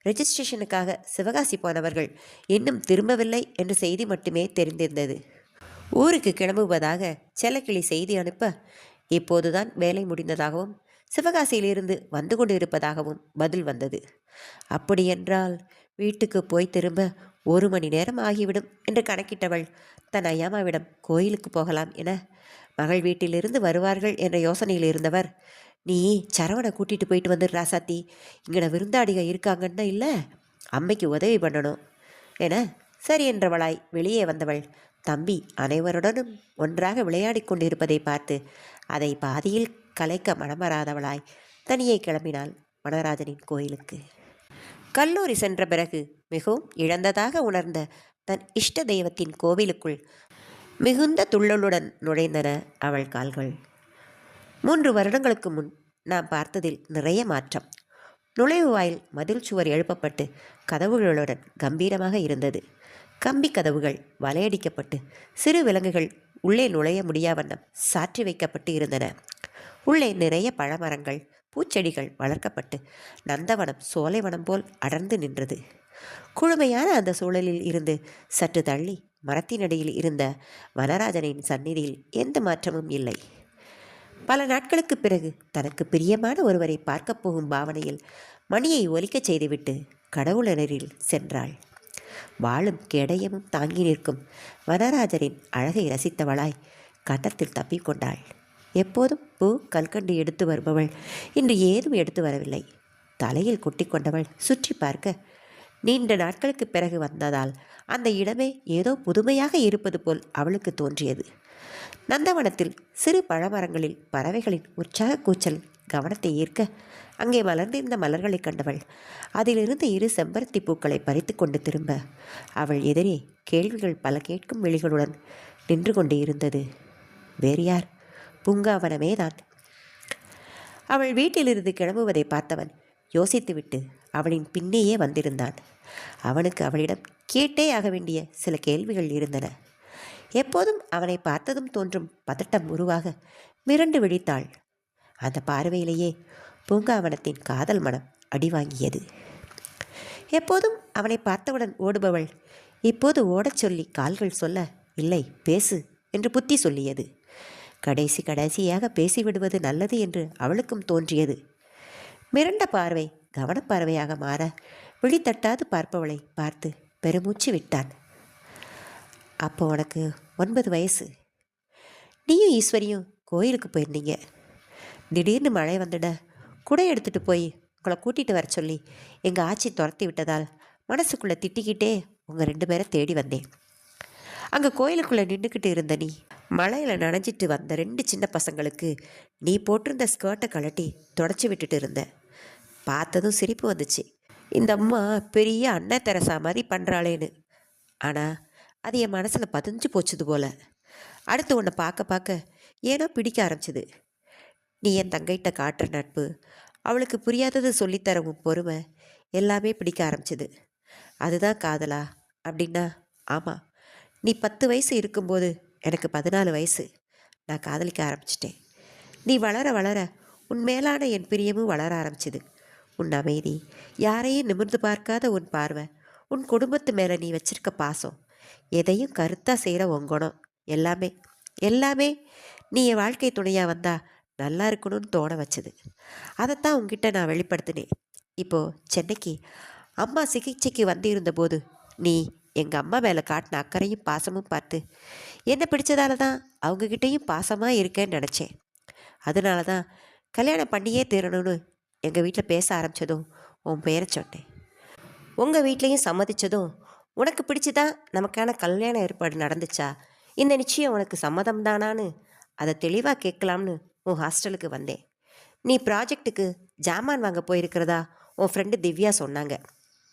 ரெஜிஸ்ட்ரேஷனுக்காக சிவகாசி போனவர்கள் இன்னும் திரும்பவில்லை என்ற செய்தி மட்டுமே தெரிந்திருந்தது. ஊருக்கு கிளம்புவதாக செல்லக்கிளி செய்தி அனுப்ப, இப்போதுதான் வேலை முடிந்ததாகவும் சிவகாசியிலிருந்து வந்து கொண்டு இருப்பதாகவும் பதில் வந்தது. அப்படியென்றால் வீட்டுக்கு போய் திரும்ப 1 மணி நேரம் ஆகிவிடும் என்று கணக்கிட்டவள் தன் ஐயாமாவிடம் கோயிலுக்கு போகலாம் என, மகள் வீட்டிலிருந்து வருவார்கள் என்ற யோசனையில் இருந்தவர், நீ சரவணை கூட்டிகிட்டு போயிட்டு வந்து ராசாத்தி, இங்கன விருந்தாடிக இருக்காங்கன்னா இல்லை, அம்மைக்கு உதவி பண்ணணும் என சரி என்றவளாய் வெளியே வந்தவள் தம்பி அனைவருடனும் ஒன்றாக விளையாடி கொண்டிருப்பதை பார்த்து அதை பாதியில் கலைக்க மனமராதவளாய் தனியே கிளம்பினாள் வனராஜனின் கோயிலுக்கு. கல்லூரி சென்ற பிறகு மிகவும் இழந்ததாக உணர்ந்த தன் இஷ்ட தெய்வத்தின் கோவிலுக்குள் மிகுந்த துள்ளலுடன் நுழைந்தன அவள் கால்கள். 3 வருடங்களுக்கு முன் நாம் பார்த்ததில் நிறைய மாற்றம். நுழைவு வாயில் மதில் சுவர் எழுப்பப்பட்டு கதவுகளுடன் கம்பீரமாக இருந்தது. கம்பி கதவுகள் வலையடிக்கப்பட்டு சிறு விலங்குகள் உள்ளே நுழைய முடியாவண்ணம் சாற்றி வைக்கப்பட்டு இருந்தன. உள்ளே நிறைய பழமரங்கள் பூச்செடிகள் வளர்க்கப்பட்டு நந்தவனம் சோலைவனம் போல் அடர்ந்து நின்றது. குழுமையான அந்த சூழலில் இருந்து சற்று தள்ளி மரத்தினடியில் இருந்த வனராஜனின் சந்நிதியில் எந்த மாற்றமும் இல்லை. பல நாட்களுக்கு பிறகு தனக்கு பிரியமான ஒருவரை பார்க்கப் போகும் பாவனையில் மணியை ஒலிக்கச் செய்துவிட்டு கடவுளரில் சென்றாள். வாளும் கேடயமும் தாங்கி நிற்கும் வனராஜரின் அழகை ரசித்தவளாய் கட்டத்தில் தப்பிக்கொண்டாள். எப்போதும் பூ கல்கண்டு எடுத்து வருபவள் இன்று ஏதும் எடுத்து வரவில்லை. தலையில் கொட்டி கொண்டவள் சுற்றி பார்க்க நீண்ட நாட்களுக்கு பிறகு வந்ததால் அந்த இடமே ஏதோ புதுமையாக இருப்பது போல் அவளுக்கு தோன்றியது. நந்தவனத்தில் சிறு பழமரங்களில் பறவைகளின் உற்சாக கூச்சல் கவனத்தை ஈர்க்க அங்கே மலர்ந்திருந்த மலர்களை கண்டவள் அதிலிருந்து 2 செம்பருத்தி பூக்களை பறித்து கொண்டு திரும்ப அவள் எதிரே கேள்விகள் பல கேட்கும் விழிகளுடன் நின்று கொண்டு இருந்தது வேறு யார்? பூங்காவனமே தான். அவள் வீட்டிலிருந்து கிளம்புவதை பார்த்தவன் யோசித்துவிட்டு அவளின் பின்னேயே வந்திருந்தான். அவனுக்கு அவளிடம் கேட்டே ஆக வேண்டிய சில கேள்விகள் இருந்தன. எப்போதும் அவனை பார்த்ததும் தோன்றும் பதட்டம் உருவாக மிரண்டு விழித்தாள். அந்த பார்வையிலேயே பூங்காவனத்தின் காதல் மனம் அடிவாங்கியது. எப்போதும் அவனை பார்த்தவுடன் ஓடுபவள் இப்போது ஓடச் சொல்லி கால்கள் சொல்ல இல்லை பேசு என்று புத்தி சொல்லியது. கடைசியாக பேசிவிடுவது நல்லது என்று அவளுக்கும் தோன்றியது. மிரண்ட பார்வை கவனப்பார்வையாக மாற விழித்தட்டாது பார்ப்பவளை பார்த்து பெருமூச்சு விட்டான். அப்போ உனக்கு 9 வயசு. நீயும் ஈஸ்வரியும் கோயிலுக்கு போயிருந்தீங்க. திடீர்னு மழை வந்துட குடை எடுத்துகிட்டு போய் உங்களை கூட்டிகிட்டு வர சொல்லி எங்கள் ஆச்சி துரத்தி விட்டதால் மனசுக்குள்ளே திட்டிக்கிட்டே உங்கள் 2 பேரை தேடி வந்தேன். அங்கே கோயிலுக்குள்ளே நின்றுக்கிட்டு இருந்த நீ மழையில் நனைஞ்சிட்டு வந்த 2 சின்ன பசங்களுக்கு நீ போட்டிருந்த ஸ்கர்ட்டை கழட்டி தொடச்சி விட்டுட்டு இருந்த. பார்த்ததும் சிரிப்பு வந்துச்சு. இந்த அம்மா பெரிய அன்னை தெரசா மாதிரி பண்ணுறாளேன்னு. ஆனால் அது என் மனசில் பதிஞ்சு போச்சுது போல. அடுத்து உன்னை பார்க்க ஏனோ பிடிக்க ஆரம்பிச்சிது. நீ என் தங்கைகிட்ட காட்டுற நட்பு, அவளுக்கு புரியாதது சொல்லித்தர உன் பொறுமை எல்லாமே பிடிக்க ஆரம்பிச்சிது. அதுதான் காதலா அப்படின்னா? ஆமாம், நீ 10 வயசு இருக்கும்போது எனக்கு 14 வயசு. நான் காதலிக்க ஆரம்பிச்சிட்டேன். நீ வளர வளர உன் மேலான என் பிரியமும் வளர ஆரம்பிச்சிது. உன் அமைதி, யாரையும் நிமிர்ந்து பார்க்காத உன் பார்வை, உன் குடும்பத்து மேலே நீ வச்சிருக்க பாசம், எதையும் கருத்தாக செய்கிற உங்கணும், எல்லாமே நீ என் வாழ்க்கை துணையாக வந்தா நல்லா இருக்கணும்னு தோண வச்சது. அதைத்தான் உங்ககிட்ட நான் வெளிப்படுத்தினேன். இப்போது சென்னைக்கு அம்மா சிகிச்சைக்கு வந்து இருந்தபோது நீ எங்கள் அம்மா மேலே காட்டின அக்கறையும் பாசமும் பார்த்து என்ன பிடிச்சதால தான் அவங்கக்கிட்டேயும் பாசமாக இருக்கேன்னு நினச்சேன். அதனால தான் கல்யாணம் பண்ணியே தீரணும்னு எங்கள் வீட்டில் பேச ஆரம்பித்ததும் உன் பேரை சொன்னேன். உங்கள் வீட்லேயும் சம்மதித்ததும் உனக்கு பிடிச்சிதான் நமக்கான கல்யாண ஏற்பாடு நடந்துச்சா, இந்த நிச்சயம் உனக்கு சம்மதம் தானான்னு அதை தெளிவாக கேட்கலாம்னு உன் ஹாஸ்டலுக்கு வந்தேன். நீ ப்ராஜெக்ட்டுக்கு ஜாமான் வாங்க போயிருக்கிறதா உன் ஃப்ரெண்டு திவ்யா சொன்னாங்க.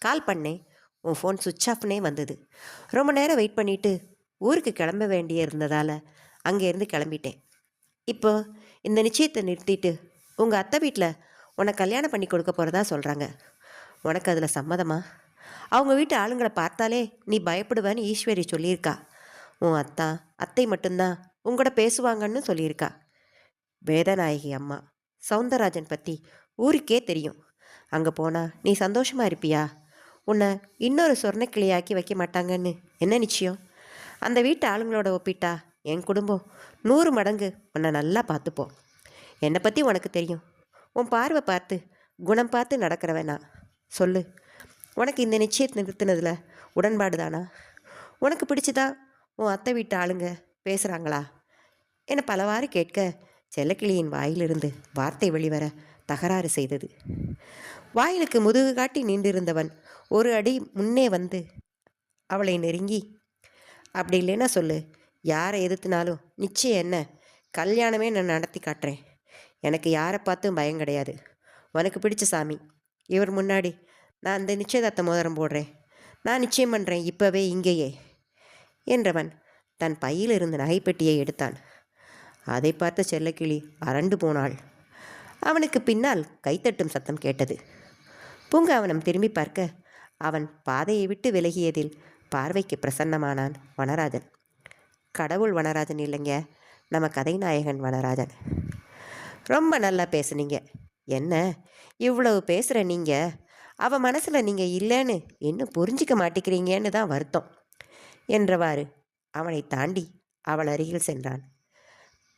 கால் பண்ணேன், உன் ஃபோன் சுவிட்ச் ஆஃப்னே வந்தது. ரொம்ப நேரம் வெயிட் பண்ணிவிட்டு ஊருக்கு கிளம்ப வேண்டிய இருந்ததால் அங்கேருந்து கிளம்பிட்டேன். இப்போ இந்த நிச்சயத்தை நிறுத்திட்டு உங்கள் அத்தை வீட்டில் உன்னை கல்யாணம் பண்ணி கொடுக்க போகிறதா சொல்கிறாங்க. உனக்கு அதில் சம்மதமா? அவங்க வீட்டு ஆளுங்களை பார்த்தாலே நீ பயப்படுவேன்னு ஈஸ்வரி சொல்லியிருக்கா. உன் அத்தை மட்டும்தான் உங்களோட பேசுவாங்கன்னு சொல்லியிருக்கா. வேதநாயகி அம்மா சவுந்தரராஜன் பற்றி ஊருக்கே தெரியும். அங்கே போனால் நீ சந்தோஷமாக இருப்பியா? உன்னை இன்னொரு சொர்ணக்கிளியாக்கி வைக்க மாட்டாங்கன்னு என்ன நிச்சயம்? அந்த வீட்டு ஆளுங்களோட ஒப்பிட்டா என் குடும்பம் 100 மடங்கு உன்னை நல்லா பார்த்துப்போம். என்னை பற்றி உனக்கு தெரியும். உன் பார்வை பார்த்து குணம் பார்த்து நடக்கிறவனா? சொல்லு, உனக்கு இந்த நிச்சயத்தை நிறுத்தினதில் உடன்பாடு தானா? உனக்கு பிடிச்சதா உன் அத்தை வீட்டு ஆளுங்க பேசுகிறாங்களா என பலவாறு கேட்க செல்லக்கிளியின் வாயிலிருந்து வார்த்தை வெளிவர தகராறு செய்தது. வாயிலுக்கு முதுகு காட்டி நின்றிருந்தவன் ஒரு அடி முன்னே வந்து அவளை நெருங்கி, அப்படி இல்லைன்னா சொல்லு, யாரை எதிர்த்தினாலும் நிச்சயம் என்ன கல்யாணமே நான் நடத்தி காட்டுறேன். எனக்கு யாரை பார்த்தும் பயம் கிடையாது. உனக்கு பிடிச்ச சாமி இவர் முன்னாடி நான் அந்த நிச்சயதார்த்த மோதிரம் போடுறேன். நான் நிச்சயம் பண்ணுறேன் இப்போவே இங்கேயே என்றவன் தன் பையில் இருந்த நகைப்பெட்டியை எடுத்தான். அதை பார்த்த செல்லக்கிளி அரண்டு போனாள். அவனுக்கு பின்னால் கைத்தட்டும் சத்தம் கேட்டது. பூங்காவனம் திரும்பி பார்க்க அவன் பாதையை விட்டு விலகியதில் பார்வைக்கு பிரசன்னமானான் வனராஜன். கடவுள் வனராஜன் இல்லைங்க, நம்ம கதைநாயகன் வனராஜன். ரொம்ப நல்லா பேசுனீங்க. என்ன இவ்வளவு பேசுகிற நீங்கள் அவள் மனசில் நீங்கள் இல்லைன்னு இன்னும் புரிஞ்சிக்க மாட்டேங்கிறீங்கன்னு தான் வருத்தம் என்றவாறு அவனை தாண்டி அவள் அருகில் சென்றான்.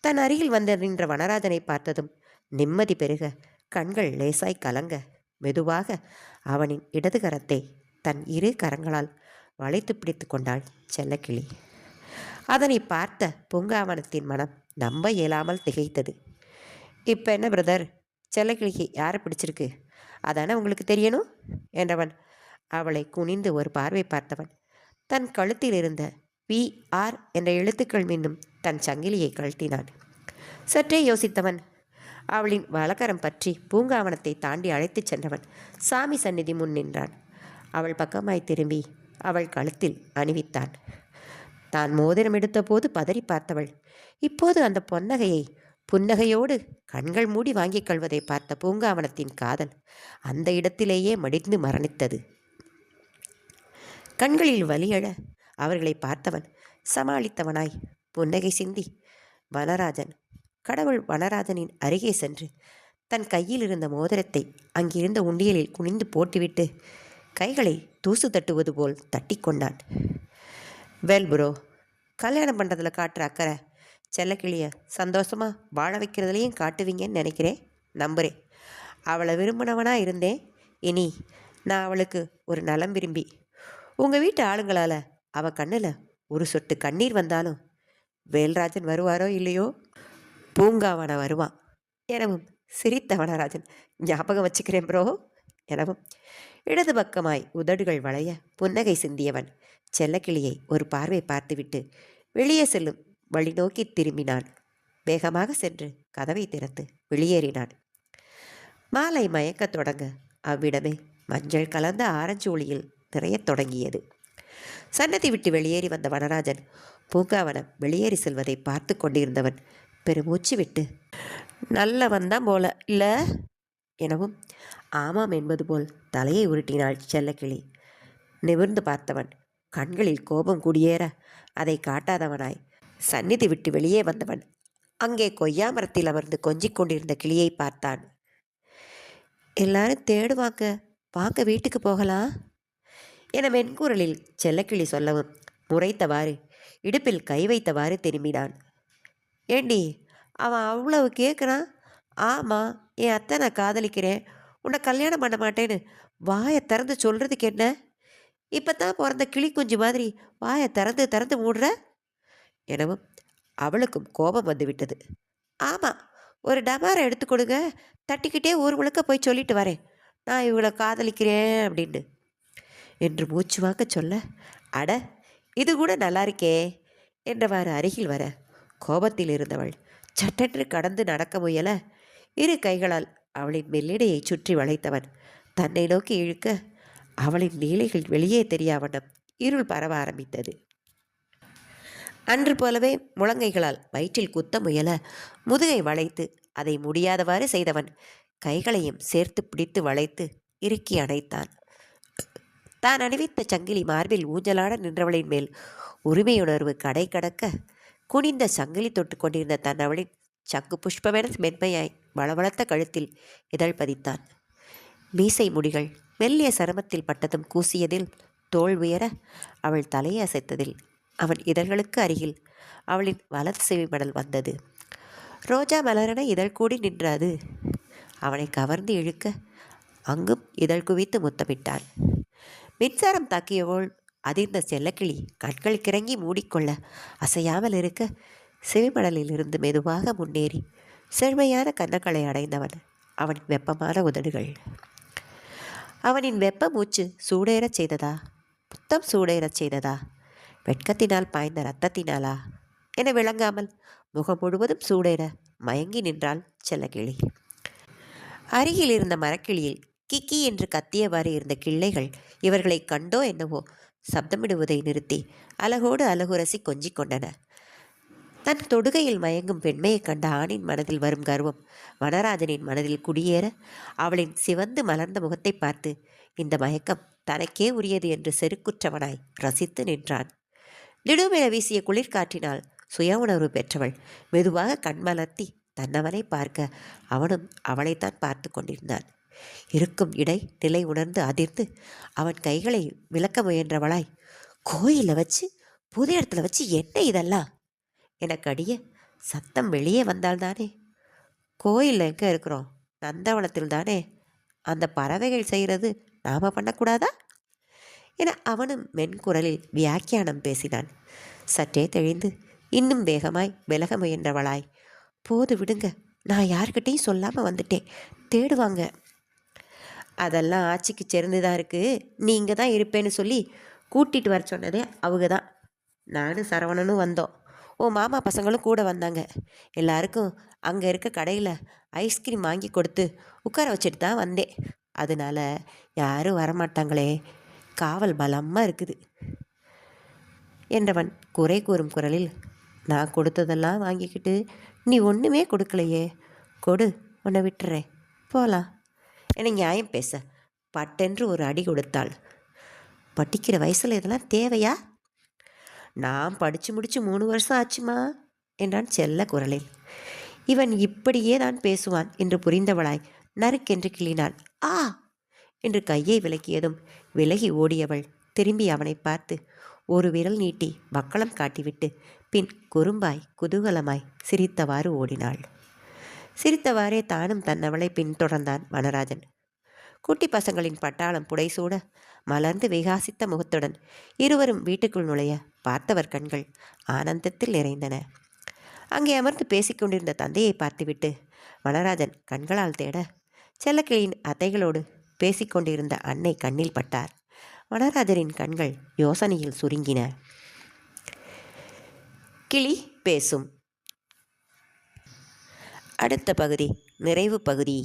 தன் அருகில் வந்து நின்ற வனராஜனை பார்த்ததும் நிம்மதி பெருக கண்கள் லேசாய் கலங்க மெதுவாக அவனின் இடது கரத்தை தன் 2 கரங்களால் வளைத்து பிடித்து கொண்டாள் செல்லக்கிளி. அதனை பார்த்த பூங்காவனத்தின் மனம் நம்ப இயலாமல் திகைத்தது. இப்போ என்ன பிரதர், செல்லக்கிளிக்கு யாரை பிடிச்சிருக்கு அதானே உங்களுக்கு தெரியணும் என்றவன் அவளை குனிந்து ஒரு பார்வை பார்த்தவன் தன் கழுத்தில் இருந்த PR என்ற எழுத்துக்கள் மீண்டும் தன் சங்கிலியை கழட்டினான். சற்றே யோசித்தவன், அவளின் வலக்கரம் பற்றி பூங்காவனத்தை தாண்டி அழைத்துச் சென்றவன் சாமி சந்நிதி முன் நின்றான். அவள் பக்கமாய் திரும்பி அவள் கழுத்தில் அணிவித்தான். தான் மோதிரம் எடுத்தபோது பதறி பார்த்தவள் இப்போது அந்த பொன்னகையை புன்னகையோடு கண்கள் மூடி வாங்கிக் கொள்வதை பார்த்த பூங்காவனத்தின் காதல் அந்த இடத்திலேயே மடிந்து மரணித்தது. கண்களில் வலியழ அவர்களை பார்த்தவன் சமாளித்தவனாய் புன்னகை சிந்தி வனராஜன் கடவுள் வனராஜனின் அருகே சென்று தன் கையில் இருந்த மோதிரத்தை அங்கிருந்த உண்டியலில் குனிந்து போட்டுவிட்டு கைகளை தூசு தட்டுவது போல் தட்டி கொண்டான். வெல் ப்ரோ, கல்யாணம் பண்ணுறதுல காட்டுற அக்கறை செல்லக்கிளிய சந்தோஷமாக வாழ வைக்கிறதுலையும் காட்டுவீங்கன்னு நினைக்கிறேன், நம்புகிறேன். அவளை விரும்பினவனாக இருந்தேன். இனி நான் அவளுக்கு ஒரு நலம் விரும்பி உங்கள் வீட்டு ஆளுங்களால் அவள் கண்ணில் ஒரு சொட்டு கண்ணீர் வந்தாலும் வேல்ராஜன் வருவாரோ இல்லையோ, பூங்காவன வருவான் எனவும் சிரித்த வனராஜன் ஞாபகம் வச்சுக்கிறேன் ப்ரோ எனவும் இடது பக்கமாய் உதடுகள் வளைய புன்னகை சிந்தியவன் செல்லக்கிளியை ஒரு பார்வை பார்த்துவிட்டு வெளியே செல்லும் வழி நோக்கி திரும்பினான். வேகமாக சென்று கதவை திறந்து வெளியேறினான். மாலை மயக்கத் தொடங்க அவ்விடமே மஞ்சள் கலந்த ஆரஞ்சு ஒளியில் நிறையத் தொடங்கியது. சன்னதி விட்டு வெளியேறி வந்த வனராஜன் பூங்காவனம் வெளியேறி செல்வதை பார்த்து கொண்டிருந்தவன் பெருமூச்சு விட்டு நல்லவன் தான் போல இல்லை எனவும் ஆமாம் என்பது போல் தலையை உருட்டினாள் செல்லக்கிளி. நிமிர்ந்து பார்த்தவன் கண்களில் கோபம் குடியேற அதை காட்டாதவனாய் சந்நிதி விட்டு வெளியே வந்தவன் அங்கே கொய்யா மரத்தில் அமர்ந்து கொஞ்சிக் கொண்டிருந்த கிளியை பார்த்தான். எல்லாரும் தேடுவாங்க, வாங்க வீட்டுக்கு போகலாம் என மென்குரலில் செல்லக்கிளி சொல்லவும் முறைத்தவாறு இடுப்பில் கை வைத்தவாறு திரும்பினான். ஏண்டி அவன் அவ்வளவு கேட்குறான்? ஆமாம், என் அத்தை நான் காதலிக்கிறேன், உன்னை கல்யாணம் பண்ண மாட்டேன்னு வாயை திறந்து சொல்கிறதுக்கு என்ன? இப்போ தான் பிறந்த கிளி குஞ்சு மாதிரி வாயை திறந்து திறந்து மூடுற எனவும் அவளுக்கும் கோபம் வந்துவிட்டது. ஆமாம், ஒரு டமாரை எடுத்து கொடுங்க, தட்டிக்கிட்டே ஊர் முழுக்க போய் சொல்லிட்டு வரேன் நான் இவளை காதலிக்கிறேன் அப்படின்னு என்று மூச்சு வாங்க சொல்ல, அட இது கூட நல்லா இருக்கே என்றவாறு அருகில் வர கோபத்தில் இருந்தவள் சட்டென்று கடந்து நடக்க முயல இரு கைகளால் அவளின் மெல்லிடையை சுற்றி வளைத்தவன் தன்னை நோக்கி இழுக்க அவளின் நீலைகள் வெளியே தெரியாவண்ணம் இருள் பரவ ஆரம்பித்தது. அன்று போலவே முழங்கைகளால் வயிற்றில் குத்த முயல முதுகை வளைத்து அதை முடியாதவாறு செய்தவன் கைகளையும் சேர்த்து பிடித்து வளைத்து இறுக்கி அணைத்தான். தான் அணிவித்த சங்கிலி மார்பில் ஊஞ்சலாட நின்றவளின் மேல் உரிமையுணர்வு கடை கடக்க குனிந்த சங்கிலி தொட்டு கொண்டிருந்த தன் அவளின் சங்கு புஷ்பமென மென்மையாய் வளவளத்த கழுத்தில் இதழ் பதித்தான். மீசை முடிகள் மெல்லிய சருமத்தில் பட்டதும் கூசியதில் தோல் உயர அவள் தலையை அசைத்ததில் அவன் இதழ்களுக்கு அருகில் அவளின் வலது செவிமடல் வந்தது. ரோஜா மலரென இதழ் கூடி நின்றது. அவனை கவர்ந்து இழுக்க அங்கும் இதழ் குவித்து முத்தமிட்டான். மின்சாரம் தாக்கியவோள் அதிர்ந்த செல்லக்கிளி கண்கள் கிறங்கி மூடிக்கொள்ள அசையாமல் இருக்க செவிமடலில் இருந்து மெதுவாக முன்னேறி செழுமையான கன்னங்களை அடைந்தவன் அவன் வெப்பமான உதடுகள். அவனின் வெப்ப மூச்சு சூடேறச் செய்ததா, புத்தம் சூடேறச் செய்ததா, வெட்கத்தினால் பாய்ந்த இரத்தத்தினாலா என விளங்காமல் முகம் முழுவதும் சூடேற மயங்கி நின்றாள் செல்லக்கிளி. அருகில் இருந்த மரக்கிளியில் கிக்கி என்று கத்தியவாறு இருந்த கிள்ளைகள் இவர்களை கண்டோ என்னவோ சப்தமிடுவதை நிறுத்தி அழகோடு அழகுரசி கொஞ்சிக் கொண்டன. தன் தொடுகையில் மயங்கும் பெண்மையை கண்ட ஆணின் மனதில் வரும் கர்வம் வனராஜனின் மனதில் குடியேற அவளின் சிவந்து மலர்ந்த முகத்தை பார்த்து இந்த மயக்கம் தனக்கே உரியது என்று செருக்குற்றவனாய் ரசித்து நின்றான். திடுமென வீசிய குளிர்காற்றினால் சுய உணர்வு பெற்றவள் மெதுவாக கண்மலர்த்தி தன்னவனை பார்க்க அவனும் அவளைத்தான் பார்த்து கொண்டிருந்தான். இருக்கும் இடை நிலை உணர்ந்து அதிர்ந்து அவன் கைகளை விளக்க முயன்றவளாய், கோயிலில் வச்சு புது இடத்துல வச்சு என்ன இதெல்லாம் எனக்கு அடிய சத்தம் வெளியே வந்தால்தானே. கோயிலில் எங்கே இருக்கிறோம்? நந்தவனத்தில் தானே. அந்த பறவைகள் செய்கிறது நாம் பண்ணக்கூடாதா என அவனும் மென்குரலில் வியாக்கியானம் பேசினான். சற்றே தெளிந்து இன்னும் வேகமாய் விலக முயன்றவளாய், போது விடுங்க, நான் யார்கிட்டையும் சொல்லாமல் வந்துட்டேன், தேடுவாங்க. அதெல்லாம் ஆட்சிக்கு சேர்ந்துதான் இருக்குது, நீங்கள் தான் இருப்பேன்னு சொல்லி கூட்டிகிட்டு வர சொன்னதே அவங்க தான். நானும் சரவணனும் வந்தோம். உன் மாமா பசங்களும் கூட வந்தாங்க. எல்லாருக்கும் அங்கே இருக்க கடையில் ஐஸ்கிரீம் வாங்கி கொடுத்து உட்கார வச்சுட்டு தான் வந்தேன். அதனால யாரும் வரமாட்டாங்களே, காவல் பலமாக இருக்குது என்றவன் குறை கூறும் குரலில், நான் கொடுத்ததெல்லாம் வாங்கிக்கிட்டு நீ ஒன்றுமே கொடுக்கலையே, கொடு, உன்னை விட்டுறேன், போகலாம் என நியாயம் பேச பட்டென்று ஒரு அடி கொடுத்தாள். படிக்கிற வயசில் இதெல்லாம் தேவையா? நான் படித்து முடித்து 3 வருஷம் ஆச்சுமா என்றான் செல்ல குரலில். இவன் இப்படியே தான் பேசுவான் என்று புரிந்தவளாய் நறுக்கென்று கிள்ளினாள். ஆ என்று கையை விலக்கியதும் விலகி ஓடியவள் திரும்பி அவனை பார்த்து ஒரு விரல் நீட்டி வக்களம் காட்டிவிட்டு பின் குறும்பாய் குதூகலமாய் சிரித்தவாறு ஓடினாள். சிரித்தவாறே தானும் தன்னவளை பின்தொடர்ந்தான் வனராஜன். குட்டி பசங்களின் பட்டாளம் புடைசூட மலர்ந்து விகாசித்த முகத்துடன் இருவரும் வீட்டுக்குள் நுழைய பார்த்தவர் கண்கள் ஆனந்தத்தில் நிறைந்தன. அங்கே அமர்ந்து பேசிக்கொண்டிருந்த தந்தையை பார்த்துவிட்டு வனராஜன் கண்களால் தேட செல்லக்கிளியின் அத்தைகளோடு பேசிக்கொண்டிருந்த அன்னை கண்ணில் பட்டார். வனராஜரின் கண்கள் யோசனையில் சுருங்கின. கிளி பேசும். அடுத்த பகுதி நிறைவு பகுதி.